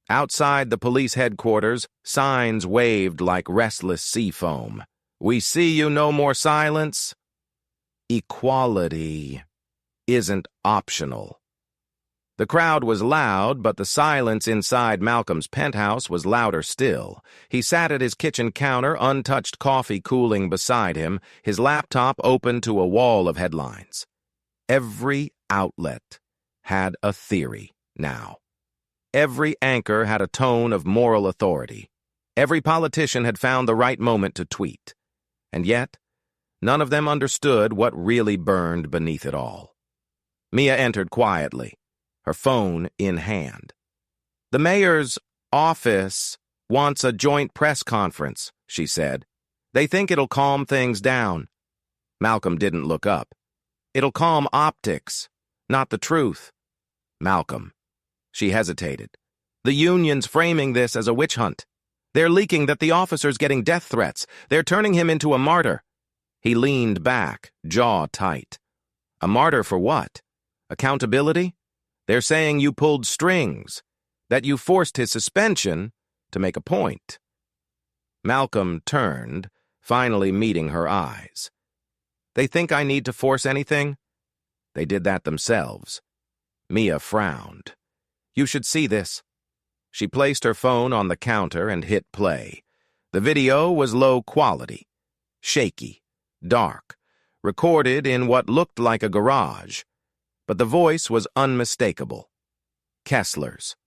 Speaker 1: Outside the police headquarters, signs waved like restless sea foam. "We see you, no more silence." Equality isn't optional. The crowd was loud, but the silence inside Malcolm's penthouse was louder still. He sat at his kitchen counter, untouched coffee cooling beside him, his laptop open to a wall of headlines. Every outlet had a theory now. Every anchor had a tone of moral authority. Every politician had found the right moment to tweet. And yet, none of them understood what really burned beneath it all. Mia entered quietly, her phone in hand. "The mayor's office wants a joint press conference," she said. "They think it'll calm things down." Malcolm didn't look up. "It'll calm optics, not the truth." "Malcolm." She hesitated. "The union's framing this as a witch hunt. They're leaking that the officer's getting death threats. They're turning him into a martyr." He leaned back, jaw tight. "A martyr for what? Accountability? They're saying you pulled strings, that you forced his suspension to make a point." Malcolm turned, finally meeting her eyes. "They think I need to force anything? They did that themselves." Mia frowned. "You should see this." She placed her phone on the counter and hit play. The video was low quality, shaky, dark, recorded in what looked like a garage. But the voice was unmistakable. Kessler's.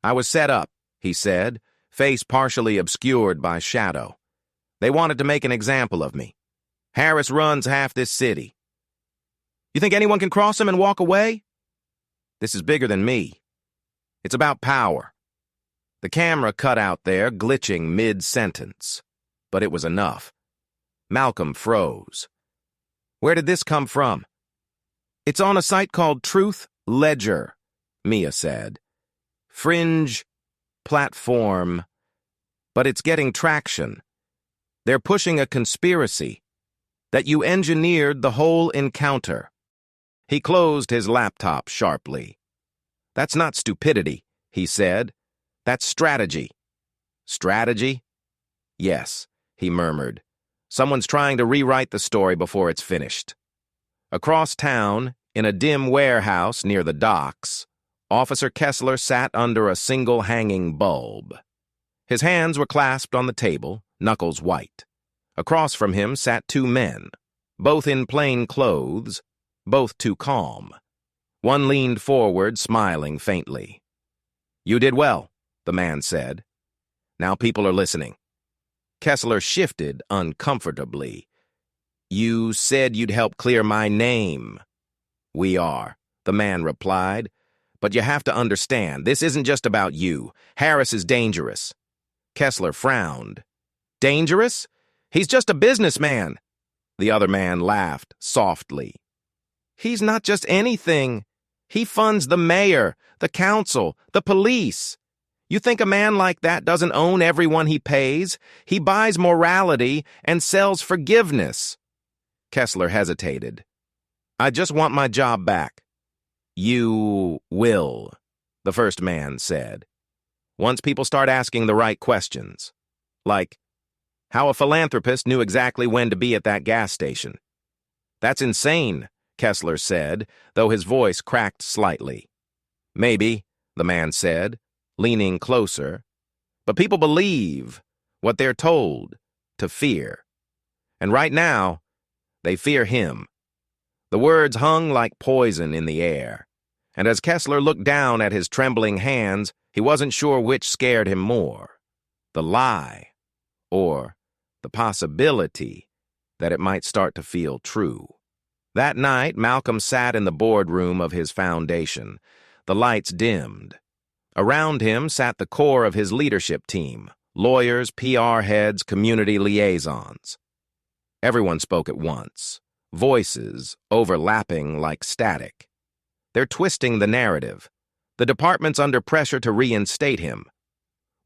Speaker 1: "I was set up," he said, face partially obscured by shadow. "They wanted to make an example of me. Harris runs half this city. You think anyone can cross him and walk away? This is bigger than me. It's about power." The camera cut out there, glitching mid-sentence. But it was enough. Malcolm froze. "Where did this come from?" "It's on a site called Truth Ledger," Mia said. "Fringe platform, but it's getting traction. They're pushing a conspiracy, that you engineered the whole encounter." He closed his laptop sharply. "That's not stupidity," he said. "That's strategy." "Strategy?" "Yes," he murmured. "Someone's trying to rewrite the story before it's finished." Across town, in a dim warehouse near the docks, Officer Kessler sat under a single hanging bulb. His hands were clasped on the table, knuckles white. Across from him sat two men, both in plain clothes, both too calm. One leaned forward, smiling faintly. "You did well," the man said. "Now people are listening." Kessler shifted uncomfortably. "You said you'd help clear my name." "We are," the man replied. "But you have to understand, this isn't just about you. Harris is dangerous." Kessler frowned. "Dangerous? He's just a businessman." The other man laughed softly. "He's not just anything. He funds the mayor, the council, the police. You think a man like that doesn't own everyone he pays? He buys morality and sells forgiveness." Kessler hesitated. "I just want my job back." "You will," the first man said. "Once people start asking the right questions. Like, how a philanthropist knew exactly when to be at that gas station." "That's insane," Kessler said, though his voice cracked slightly. "Maybe," the man said, leaning closer. "But people believe what they're told to fear. And right now, they fear him." The words hung like poison in the air, and as Kessler looked down at his trembling hands, he wasn't sure which scared him more, the lie or the possibility that it might start to feel true. That night, Malcolm sat in the boardroom of his foundation. The lights dimmed. Around him sat the core of his leadership team, lawyers, PR heads, community liaisons. Everyone spoke at once, voices overlapping like static. They're twisting the narrative. The department's under pressure to reinstate him.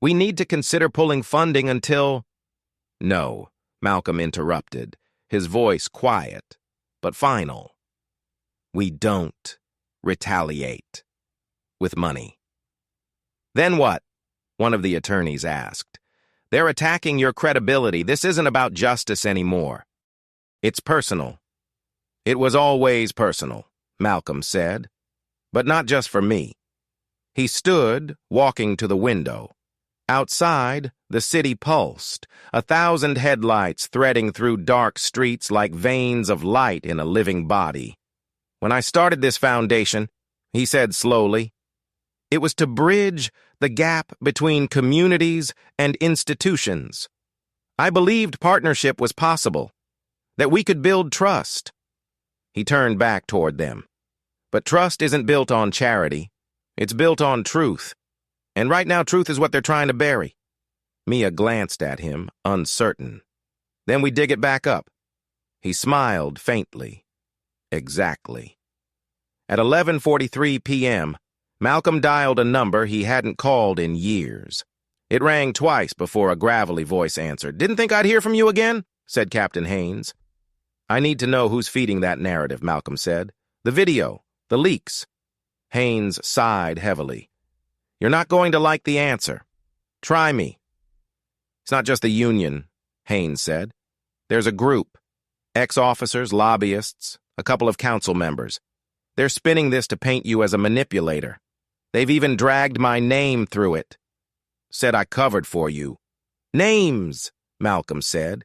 Speaker 1: We need to consider pulling funding until... No, Malcolm interrupted, his voice quiet, but final. We don't retaliate with money. Then what? One of the attorneys asked. They're attacking your credibility. This isn't about justice anymore. It's personal. It was always personal, Malcolm said, but not just for me. He stood, walking to the window. Outside, the city pulsed, 1,000 headlights threading through dark streets like veins of light in a living body. When I started this foundation, he said slowly, it was to bridge the gap between communities and institutions. I believed partnership was possible, that we could build trust. He turned back toward them. But trust isn't built on charity. It's built on truth. And right now, truth is what they're trying to bury. Mia glanced at him, uncertain. Then we dig it back up. He smiled faintly. Exactly. At 11:43 p.m., Malcolm dialed a number he hadn't called in years. It rang twice before a gravelly voice answered. Didn't think I'd hear from you again, said Captain Haynes. I need to know who's feeding that narrative, Malcolm said. The video, the leaks. Haynes sighed heavily. You're not going to like the answer. Try me. It's not just the union, Haynes said. There's a group. Ex-officers, lobbyists, a couple of council members. They're spinning this to paint you as a manipulator. They've even dragged my name through it. Said I covered for you. Names, Malcolm said.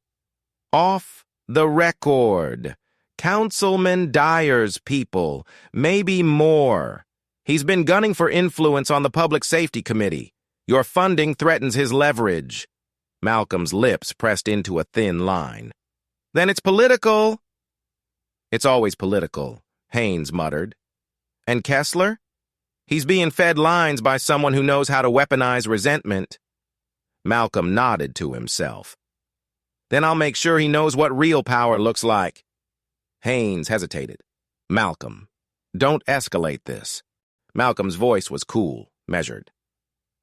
Speaker 1: Off the record. Councilman Dyer's people. Maybe more. He's been gunning for influence on the Public Safety Committee. Your funding threatens his leverage. Malcolm's lips pressed into a thin line. Then it's political. It's always political, Haynes muttered. And Kessler? He's being fed lines by someone who knows how to weaponize resentment. Malcolm nodded to himself. Then I'll make sure he knows what real power looks like. Haynes hesitated. Malcolm, don't escalate this. Malcolm's voice was cool, measured.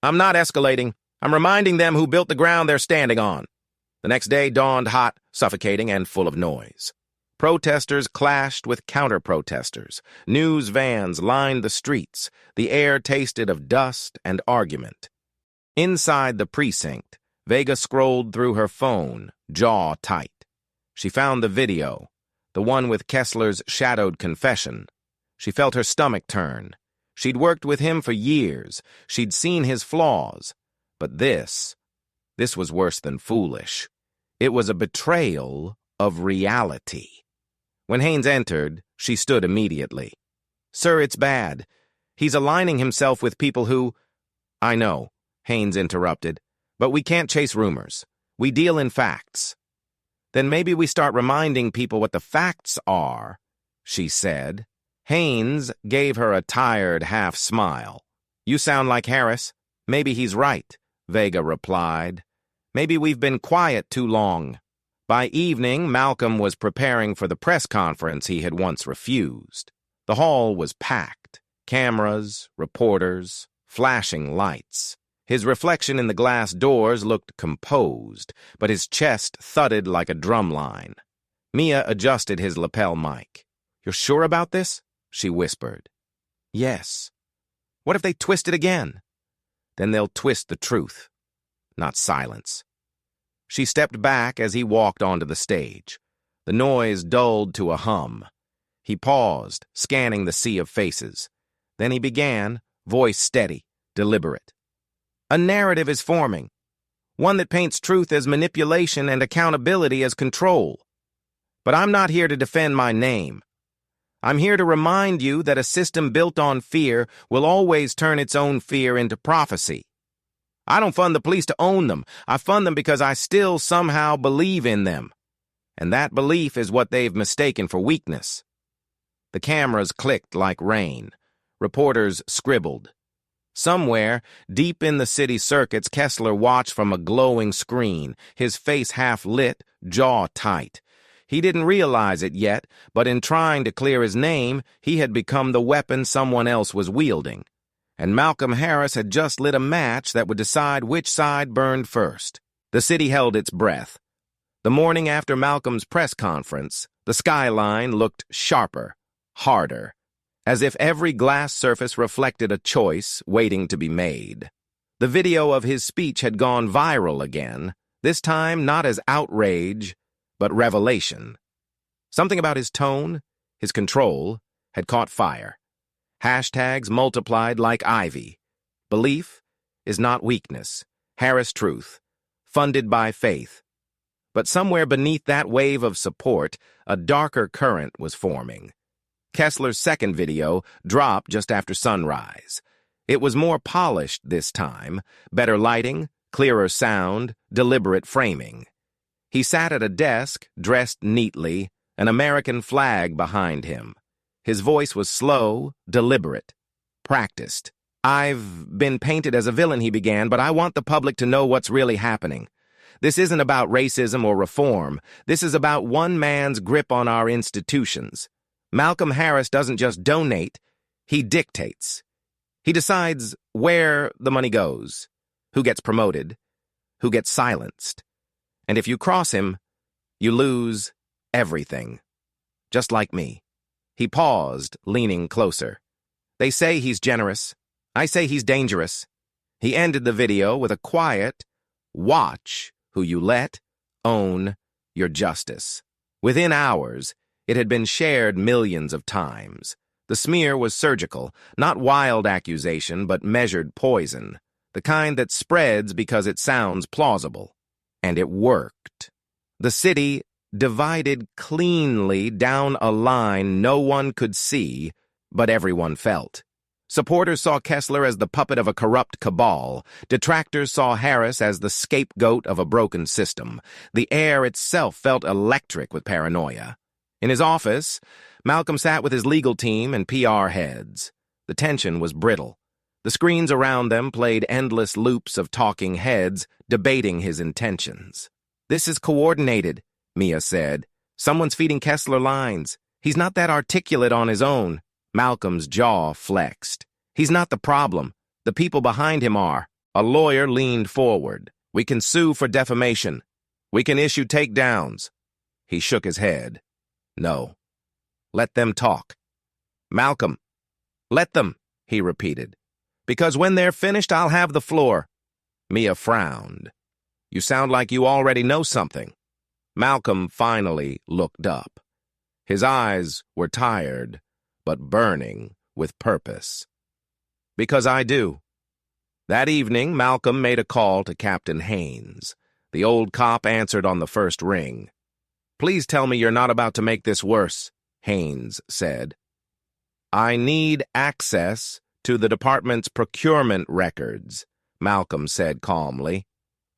Speaker 1: I'm not escalating. I'm reminding them who built the ground they're standing on. The next day dawned hot, suffocating, and full of noise. Protesters clashed with counter-protesters. News vans lined the streets. The air tasted of dust and argument. Inside the precinct, Vega scrolled through her phone, jaw tight. She found the video, the one with Kessler's shadowed confession. She felt her stomach turn. She'd worked with him for years. She'd seen his flaws. But this was worse than foolish. It was a betrayal of reality. When Haynes entered, she stood immediately. "Sir, it's bad. He's aligning himself with people who—" "I know," Haynes interrupted, "but we can't chase rumors. We deal in facts." "Then maybe we start reminding people what the facts are," she said. Haynes gave her a tired half-smile. "You sound like Harris. Maybe he's right," Vega replied. "Maybe we've been quiet too long." By evening, Malcolm was preparing for the press conference he had once refused. The hall was packed. Cameras, reporters, flashing lights. His reflection in the glass doors looked composed, but his chest thudded like a drumline. Mia adjusted his lapel mic. "You're sure about this?" she whispered. "Yes." "What if they twist it again?" "Then they'll twist the truth, not silence." She stepped back as he walked onto the stage. The noise dulled to a hum. He paused, scanning the sea of faces. Then he began, voice steady, deliberate. "A narrative is forming, one that paints truth as manipulation and accountability as control. But I'm not here to defend my name. I'm here to remind you that a system built on fear will always turn its own fear into prophecy. I don't fund the police to own them. I fund them because I still somehow believe in them. And that belief is what they've mistaken for weakness." The cameras clicked like rain. Reporters scribbled. Somewhere, deep in the city circuits, Kessler watched from a glowing screen, his face half-lit, jaw tight. He didn't realize it yet, but in trying to clear his name, he had become the weapon someone else was wielding. And Malcolm Harris had just lit a match that would decide which side burned first. The city held its breath. The morning after Malcolm's press conference, the skyline looked sharper, harder, as if every glass surface reflected a choice waiting to be made. The video of his speech had gone viral again, this time not as outrage, but revelation. Something about his tone, his control, had caught fire. Hashtags multiplied like ivy. Belief is not weakness. Harris truth. Funded by faith. But somewhere beneath that wave of support, a darker current was forming. Kessler's second video dropped just after sunrise. It was more polished this time, better lighting, clearer sound, deliberate framing. He sat at a desk, dressed neatly, an American flag behind him. His voice was slow, deliberate, practiced. "I've been painted as a villain," he began, "but I want the public to know what's really happening. This isn't about racism or reform. This is about one man's grip on our institutions. Malcolm Harris doesn't just donate, he dictates. He decides where the money goes, who gets promoted, who gets silenced. And if you cross him, you lose everything. Just like me." He paused, leaning closer. "They say he's generous. I say he's dangerous." He ended the video with a quiet, "Watch who you let own your justice." Within hours, it had been shared millions of times. The smear was surgical, not wild accusation, but measured poison, the kind that spreads because it sounds plausible. And it worked. The city divided cleanly down a line no one could see, but everyone felt. Supporters saw Kessler as the puppet of a corrupt cabal. Detractors saw Harris as the scapegoat of a broken system. The air itself felt electric with paranoia. In his office, Malcolm sat with his legal team and PR heads. The tension was brittle. The screens around them played endless loops of talking heads, debating his intentions. "This is coordinated," Mia said. "Someone's feeding Kessler lines. He's not that articulate on his own." Malcolm's jaw flexed. "He's not the problem. The people behind him are." A lawyer leaned forward. "We can sue for defamation. We can issue takedowns." He shook his head. "No. Let them talk." "Malcolm, let them," he repeated. "Because when they're finished, I'll have the floor." Mia frowned. "You sound like you already know something." Malcolm finally looked up. His eyes were tired, but burning with purpose. "Because I do." That evening, Malcolm made a call to Captain Haynes. The old cop answered on the first ring. "Please tell me you're not about to make this worse," Haynes said. "I need access to the department's procurement records," Malcolm said calmly.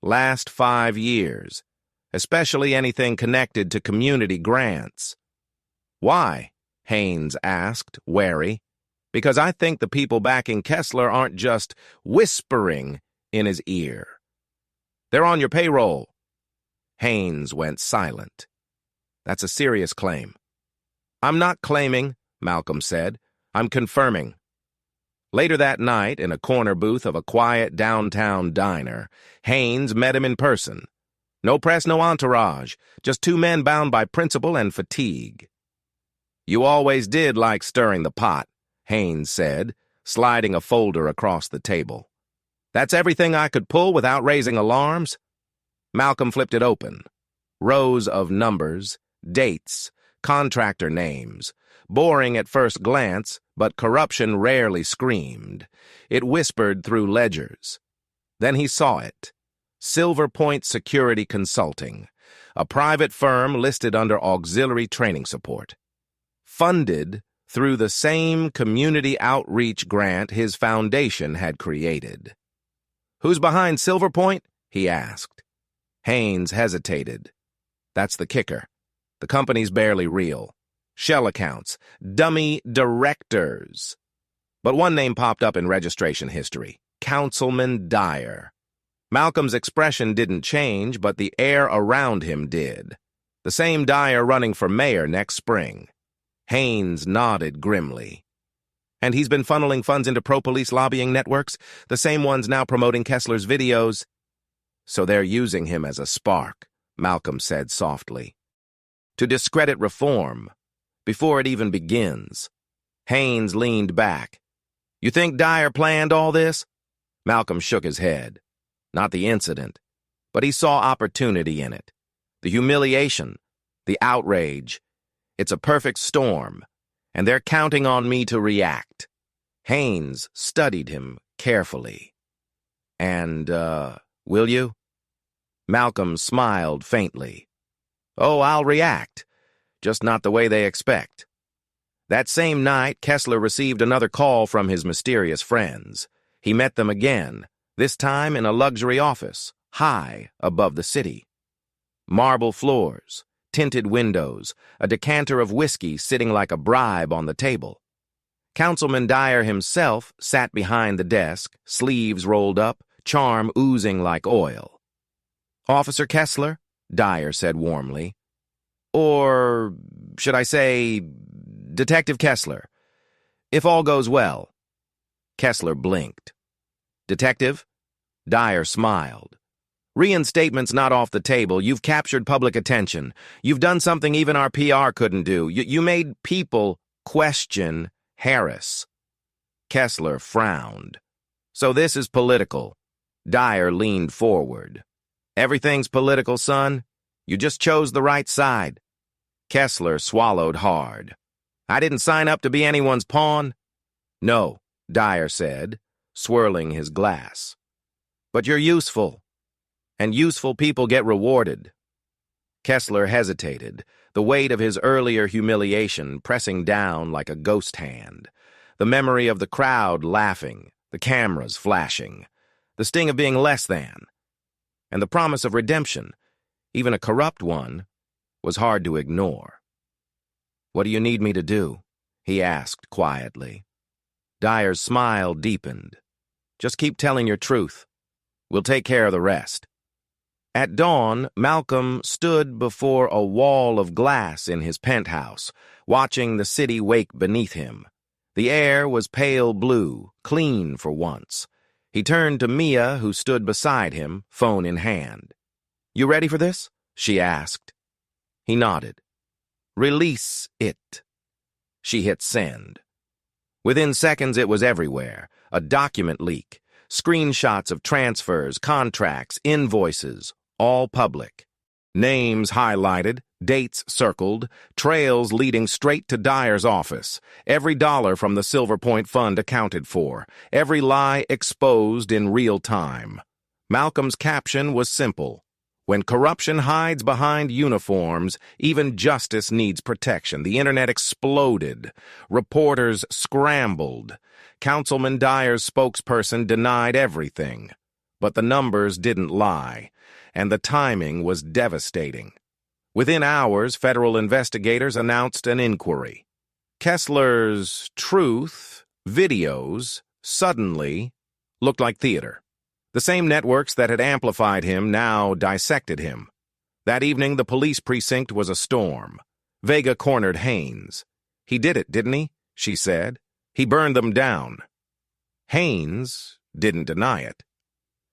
Speaker 1: "Last 5 years, especially anything connected to community grants." "Why?" Haynes asked, wary. "Because I think the people backing Kessler aren't just whispering in his ear. They're on your payroll." Haynes went silent. "That's a serious claim." "I'm not claiming," Malcolm said. "I'm confirming." Later that night, in a corner booth of a quiet downtown diner, Haynes met him in person. No press, no entourage, just 2 men bound by principle and fatigue. "You always did like stirring the pot," Haynes said, sliding a folder across the table. "That's everything I could pull without raising alarms?" Malcolm flipped it open. Rows of numbers, dates, contractor names. Boring at first glance, but corruption rarely screamed. It whispered through ledgers. Then he saw it. Silver Point Security Consulting, a private firm listed under auxiliary training support. Funded through the same community outreach grant his foundation had created. "Who's behind Silver Point?" he asked. Haynes hesitated. "That's the kicker. The company's barely real. Shell accounts, dummy directors." But one name popped up in registration history: Councilman Dyer. Malcolm's expression didn't change, but the air around him did. The same Dyer running for mayor next spring. Haynes nodded grimly. "And he's been funneling funds into pro-police lobbying networks, the same ones now promoting Kessler's videos." "So they're using him as a spark," Malcolm said softly. "To discredit reform, before it even begins." Haynes leaned back. "You think Dyer planned all this?" Malcolm shook his head. Not the incident, but he saw opportunity in it. The humiliation, the outrage. It's a perfect storm, and they're counting on me to react. Haynes studied him carefully. "And, will you?" Malcolm smiled faintly. "Oh, I'll react. Just not the way they expect." That same night, Kessler received another call from his mysterious friends. He met them again, this time in a luxury office, high above the city. Marble floors, tinted windows, a decanter of whiskey sitting like a bribe on the table. Councilman Dyer himself sat behind the desk, sleeves rolled up, charm oozing like oil. "Officer Kessler," Dyer said warmly. "Or should I say, Detective Kessler, if all goes well." Kessler blinked. "Detective?" Dyer smiled. "Reinstatement's not off the table. You've captured public attention. You've done something even our PR couldn't do. You made people question Harris." Kessler frowned. "So this is political." Dyer leaned forward. "Everything's political, son. You just chose the right side." Kessler swallowed hard. "I didn't sign up to be anyone's pawn." "No," Dyer said, swirling his glass. "But you're useful, and useful people get rewarded." Kessler hesitated, the weight of his earlier humiliation pressing down like a ghost hand. The memory of the crowd laughing, the cameras flashing, the sting of being less than, and the promise of redemption, even a corrupt one, was hard to ignore. "What do you need me to do?" he asked quietly. Dyer's smile deepened. "Just keep telling your truth. We'll take care of the rest." At dawn, Malcolm stood before a wall of glass in his penthouse, watching the city wake beneath him. The air was pale blue, clean for once. He turned to Mia, who stood beside him, phone in hand. "You ready for this?" she asked. He nodded. "Release it." She hit send. Within seconds, it was everywhere. A document leak. Screenshots of transfers, contracts, invoices, all public. Names highlighted, dates circled, trails leading straight to Dyer's office. Every dollar from the Silver Point Fund accounted for. Every lie exposed in real time. Malcolm's caption was simple: When corruption hides behind uniforms, even justice needs protection. The internet exploded. Reporters scrambled. Councilman Dyer's spokesperson denied everything. But the numbers didn't lie, and the timing was devastating. Within hours, federal investigators announced an inquiry. Kessler's truth videos suddenly looked like theater. The same networks that had amplified him now dissected him. That evening, the police precinct was a storm. Vega cornered Haynes. "He did it, didn't he?" she said. "He burned them down." Haynes didn't deny it.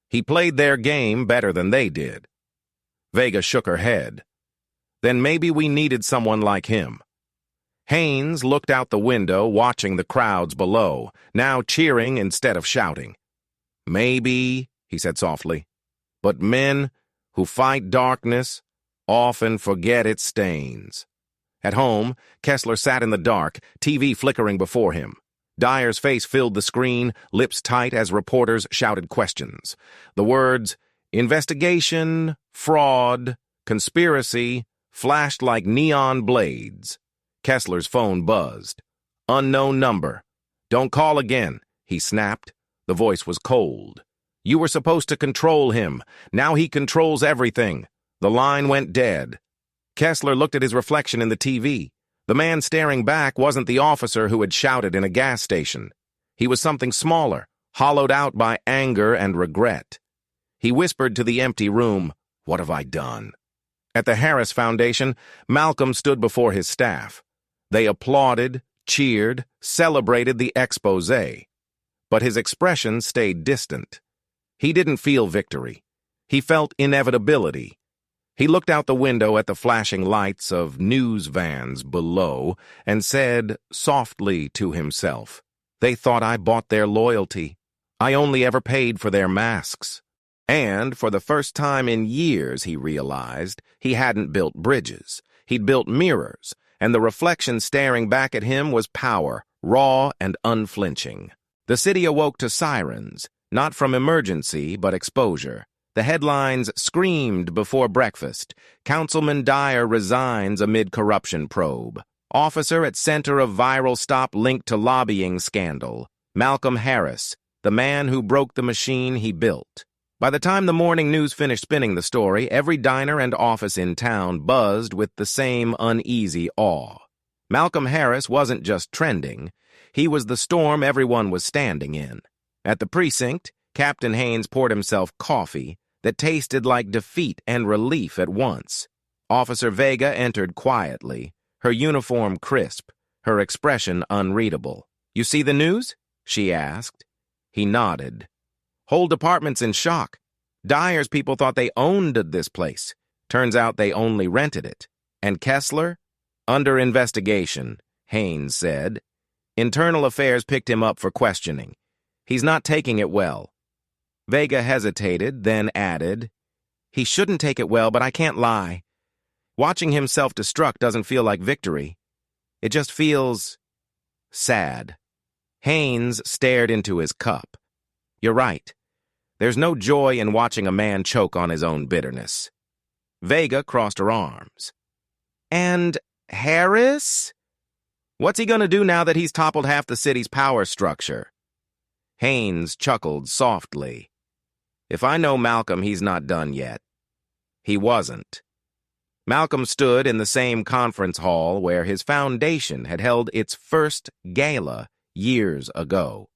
Speaker 1: "He played their game better than they did." Vega shook her head. "Then maybe we needed someone like him." Haynes looked out the window, watching the crowds below, now cheering instead of shouting. "Maybe," he said softly, "but men who fight darkness often forget its stains." At home, Kessler sat in the dark, TV flickering before him. Dyer's face filled the screen, lips tight as reporters shouted questions. The words, "investigation," "fraud," "conspiracy," flashed like neon blades. Kessler's phone buzzed. "Unknown number. Don't call again," he snapped. The voice was cold. "You were supposed to control him. Now he controls everything." The line went dead. Kessler looked at his reflection in the TV. The man staring back wasn't the officer who had shouted in a gas station. He was something smaller, hollowed out by anger and regret. He whispered to the empty room, "What have I done?" At the Harris Foundation, Malcolm stood before his staff. They applauded, cheered, celebrated the exposé. But his expression stayed distant. He didn't feel victory. He felt inevitability. He looked out the window at the flashing lights of news vans below and said softly to himself, "They thought I bought their loyalty. I only ever paid for their masks." And for the first time in years, he realized, he hadn't built bridges. He'd built mirrors, and the reflection staring back at him was power, raw and unflinching. The city awoke to sirens, not from emergency, but exposure. The headlines screamed before breakfast. Councilman Dyer resigns amid corruption probe. Officer at center of viral stop linked to lobbying scandal. Malcolm Harris, the man who broke the machine he built. By the time the morning news finished spinning the story, every diner and office in town buzzed with the same uneasy awe. Malcolm Harris wasn't just trending. He was the storm everyone was standing in. At the precinct, Captain Haynes poured himself coffee that tasted like defeat and relief at once. Officer Vega entered quietly, her uniform crisp, her expression unreadable. "You see the news?" she asked. He nodded. "Whole department's in shock. Dyer's people thought they owned this place. Turns out they only rented it. And Kessler? Under investigation," Haynes said. "Internal Affairs picked him up for questioning. He's not taking it well." Vega hesitated, then added, "He shouldn't take it well, but I can't lie. Watching him self-destruct doesn't feel like victory. It just feels sad." Haynes stared into his cup. "You're right. There's no joy in watching a man choke on his own bitterness." Vega crossed her arms. "And Harris? What's he gonna do now that he's toppled half the city's power structure?" Haynes chuckled softly. "If I know Malcolm, he's not done yet." He wasn't. Malcolm stood in the same conference hall where his foundation had held its first gala years ago.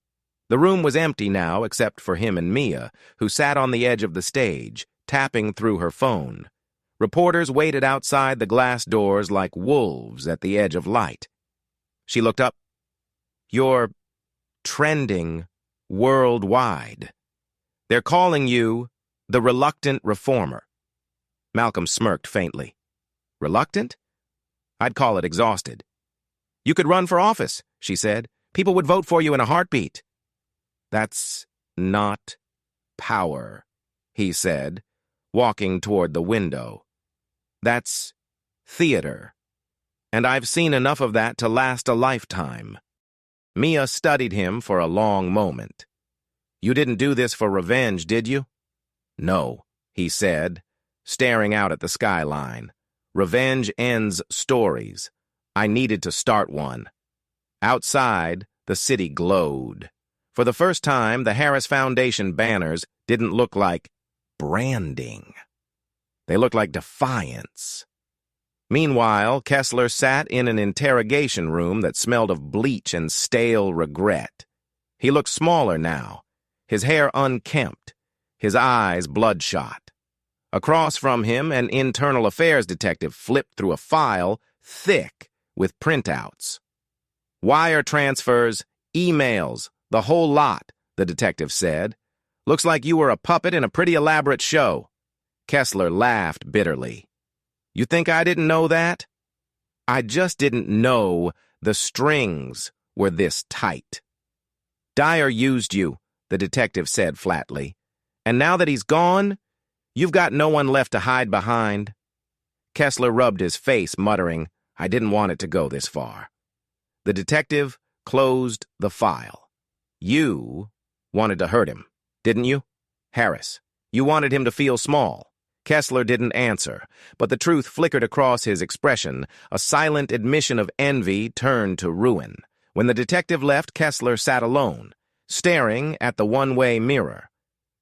Speaker 1: The room was empty now except for him and Mia, who sat on the edge of the stage, tapping through her phone. Reporters waited outside the glass doors like wolves at the edge of light. She looked up. "You're trending worldwide. They're calling you the reluctant reformer." Malcolm smirked faintly. "Reluctant? I'd call it exhausted." "You could run for office," she said. "People would vote for you in a heartbeat." "That's not power," he said, walking toward the window. "That's theater. And I've seen enough of that to last a lifetime." Mia studied him for a long moment. "You didn't do this for revenge, did you?" "No," he said, staring out at the skyline. Revenge ends stories. I needed to start one. Outside, the city glowed. For the first time, the Harris Foundation banners didn't look like branding. They looked like defiance. Meanwhile, Kessler sat in an interrogation room that smelled of bleach and stale regret. He looked smaller now, his hair unkempt, his eyes bloodshot. Across from him, an internal affairs detective flipped through a file thick with printouts. Wire transfers, emails, the whole lot, the detective said. Looks like you were a puppet in a pretty elaborate show. Kessler laughed bitterly. You think I didn't know that? I just didn't know the strings were this tight. Dyer used you, the detective said flatly. And now that he's gone, you've got no one left to hide behind. Kessler rubbed his face, muttering, I didn't want it to go this far. The detective closed the file. You wanted to hurt him, didn't you? Harris, you wanted him to feel small. Kessler didn't answer, but the truth flickered across his expression, a silent admission of envy turned to ruin. When the detective left, Kessler sat alone, staring at the one-way mirror.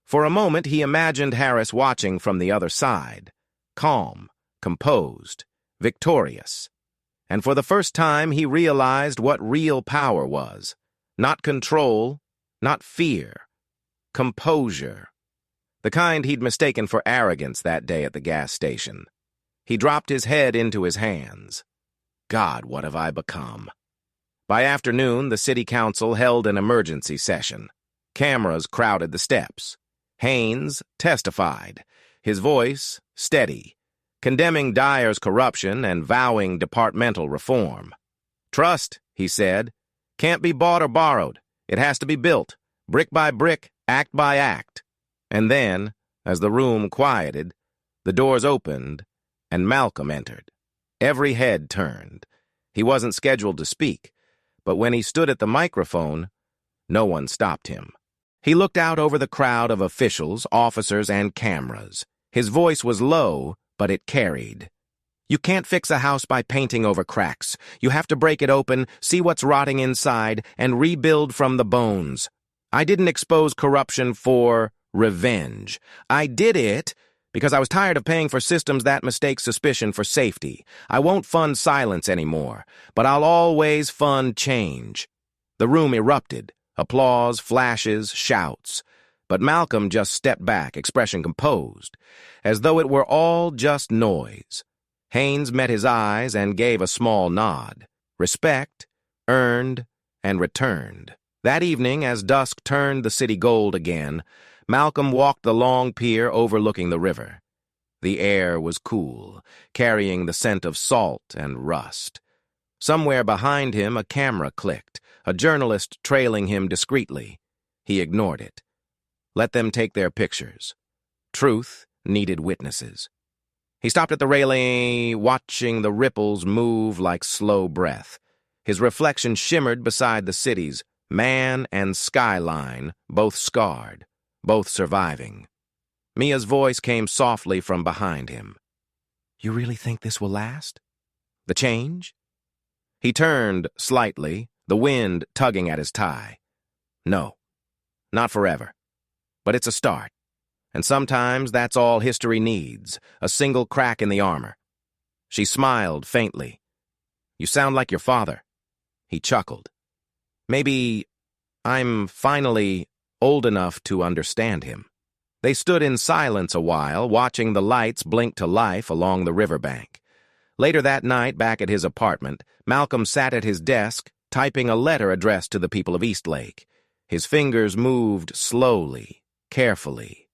Speaker 1: For a moment, he imagined Harris watching from the other side, calm, composed, victorious. And for the first time, he realized what real power was. Not control, not fear, composure. The kind he'd mistaken for arrogance that day at the gas station. He dropped his head into his hands. God, what have I become? By afternoon, the city council held an emergency session. Cameras crowded the steps. Haynes testified, his voice steady, condemning Dyer's corruption and vowing departmental reform. Trust, he said, can't be bought or borrowed. It has to be built, brick by brick, act by act. And then, as the room quieted, the doors opened, and Malcolm entered. Every head turned. He wasn't scheduled to speak, but when he stood at the microphone, no one stopped him. He looked out over the crowd of officials, officers, and cameras. His voice was low, but it carried. You can't fix a house by painting over cracks. You have to break it open, see what's rotting inside, and rebuild from the bones. I didn't expose corruption for revenge. I did it because I was tired of paying for systems that mistake suspicion for safety. I won't fund silence anymore, but I'll always fund change. The room erupted. Applause, flashes, shouts. But Malcolm just stepped back, expression composed, as though it were all just noise. Haynes met his eyes and gave a small nod. Respect, earned, and returned. That evening, as dusk turned the city gold again, Malcolm walked the long pier overlooking the river. The air was cool, carrying the scent of salt and rust. Somewhere behind him, a camera clicked, a journalist trailing him discreetly. He ignored it. Let them take their pictures. Truth needed witnesses. He stopped at the railing, watching the ripples move like slow breath. His reflection shimmered beside the cities, man and skyline, both scarred, both surviving. Mia's voice came softly from behind him. You really think this will last? The change? He turned slightly, the wind tugging at his tie. No, not forever. But it's a start. And sometimes that's all history needs, a single crack in the armor. She smiled faintly. You sound like your father. He chuckled. Maybe I'm finally old enough to understand him. They stood in silence a while, watching the lights blink to life along the riverbank. Later that night, back at his apartment, Malcolm sat at his desk, typing a letter addressed to the people of Eastlake. His fingers moved slowly, carefully.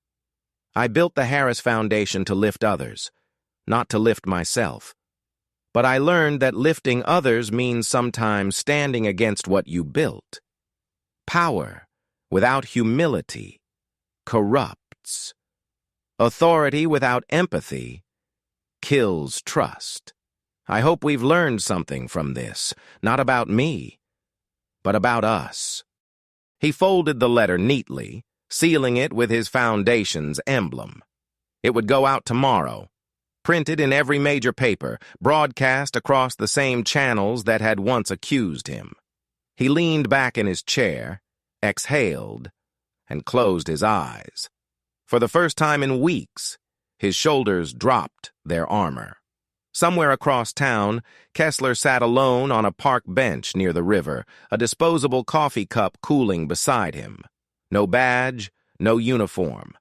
Speaker 1: I built the Harris Foundation to lift others, not to lift myself. But I learned that lifting others means sometimes standing against what you built. Power, without humility, corrupts. Authority without empathy kills trust. I hope we've learned something from this, not about me, but about us. He folded the letter neatly, sealing it with his foundation's emblem. It would go out tomorrow, printed in every major paper, broadcast across the same channels that had once accused him. He leaned back in his chair, exhaled, and closed his eyes. For the first time in weeks, his shoulders dropped their armor. Somewhere across town, Kessler sat alone on a park bench near the river, a disposable coffee cup cooling beside him. No badge, no uniform,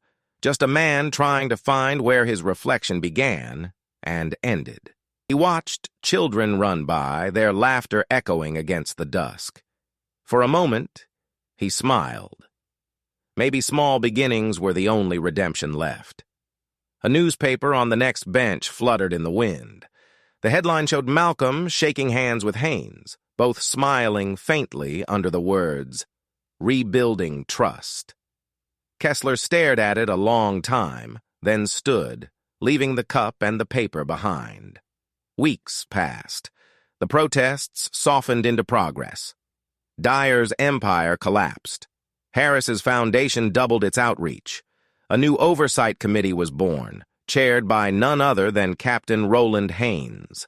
Speaker 1: just a man trying to find where his reflection began and ended. He watched children run by, their laughter echoing against the dusk. For a moment, he smiled. Maybe small beginnings were the only redemption left. A newspaper on the next bench fluttered in the wind. The headline showed Malcolm shaking hands with Haynes, both smiling faintly under the words, "Rebuilding Trust." Kessler stared at it a long time, then stood, leaving the cup and the paper behind. Weeks passed. The protests softened into progress. Dyer's empire collapsed. Harris's foundation doubled its outreach. A new oversight committee was born, chaired by none other than Captain Roland Haynes.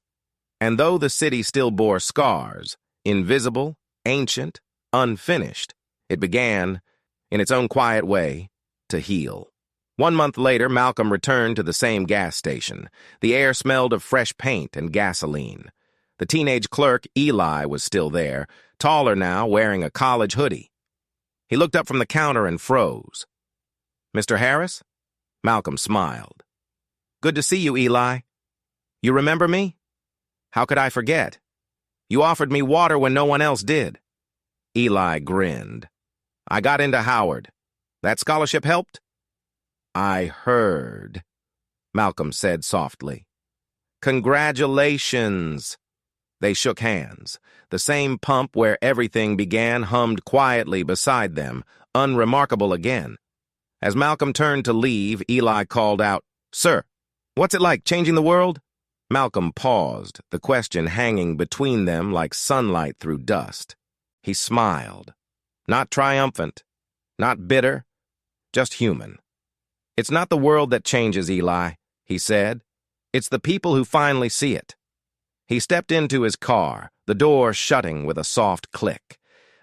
Speaker 1: And though the city still bore scars, invisible, ancient, unfinished, it began, in its own quiet way, to heal. 1 month later, Malcolm returned to the same gas station. The air smelled of fresh paint and gasoline. The teenage clerk, Eli, was still there, taller now, wearing a college hoodie. He looked up from the counter and froze. "Mr. Harris?" Malcolm smiled. "Good to see you, Eli. You remember me? How could I forget? You offered me water when no one else did." Eli grinned. "I got into Howard. That scholarship helped?" "I heard," Malcolm said softly. "Congratulations." They shook hands. The same pump where everything began hummed quietly beside them, unremarkable again. As Malcolm turned to leave, Eli called out, "Sir, what's it like changing the world?" Malcolm paused, the question hanging between them like sunlight through dust. He smiled. Not triumphant, not bitter, just human. "It's not the world that changes, Eli," he said. "It's the people who finally see it." He stepped into his car, the door shutting with a soft click.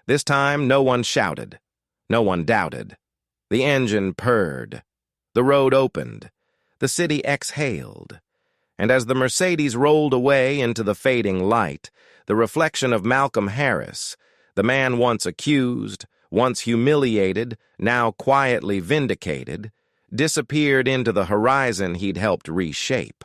Speaker 1: This time, no one shouted. No one doubted. The engine purred. The road opened. The city exhaled. And as the Mercedes rolled away into the fading light, the reflection of Malcolm Harris, the man once accused, once humiliated, now quietly vindicated, disappeared into the horizon he'd helped reshape.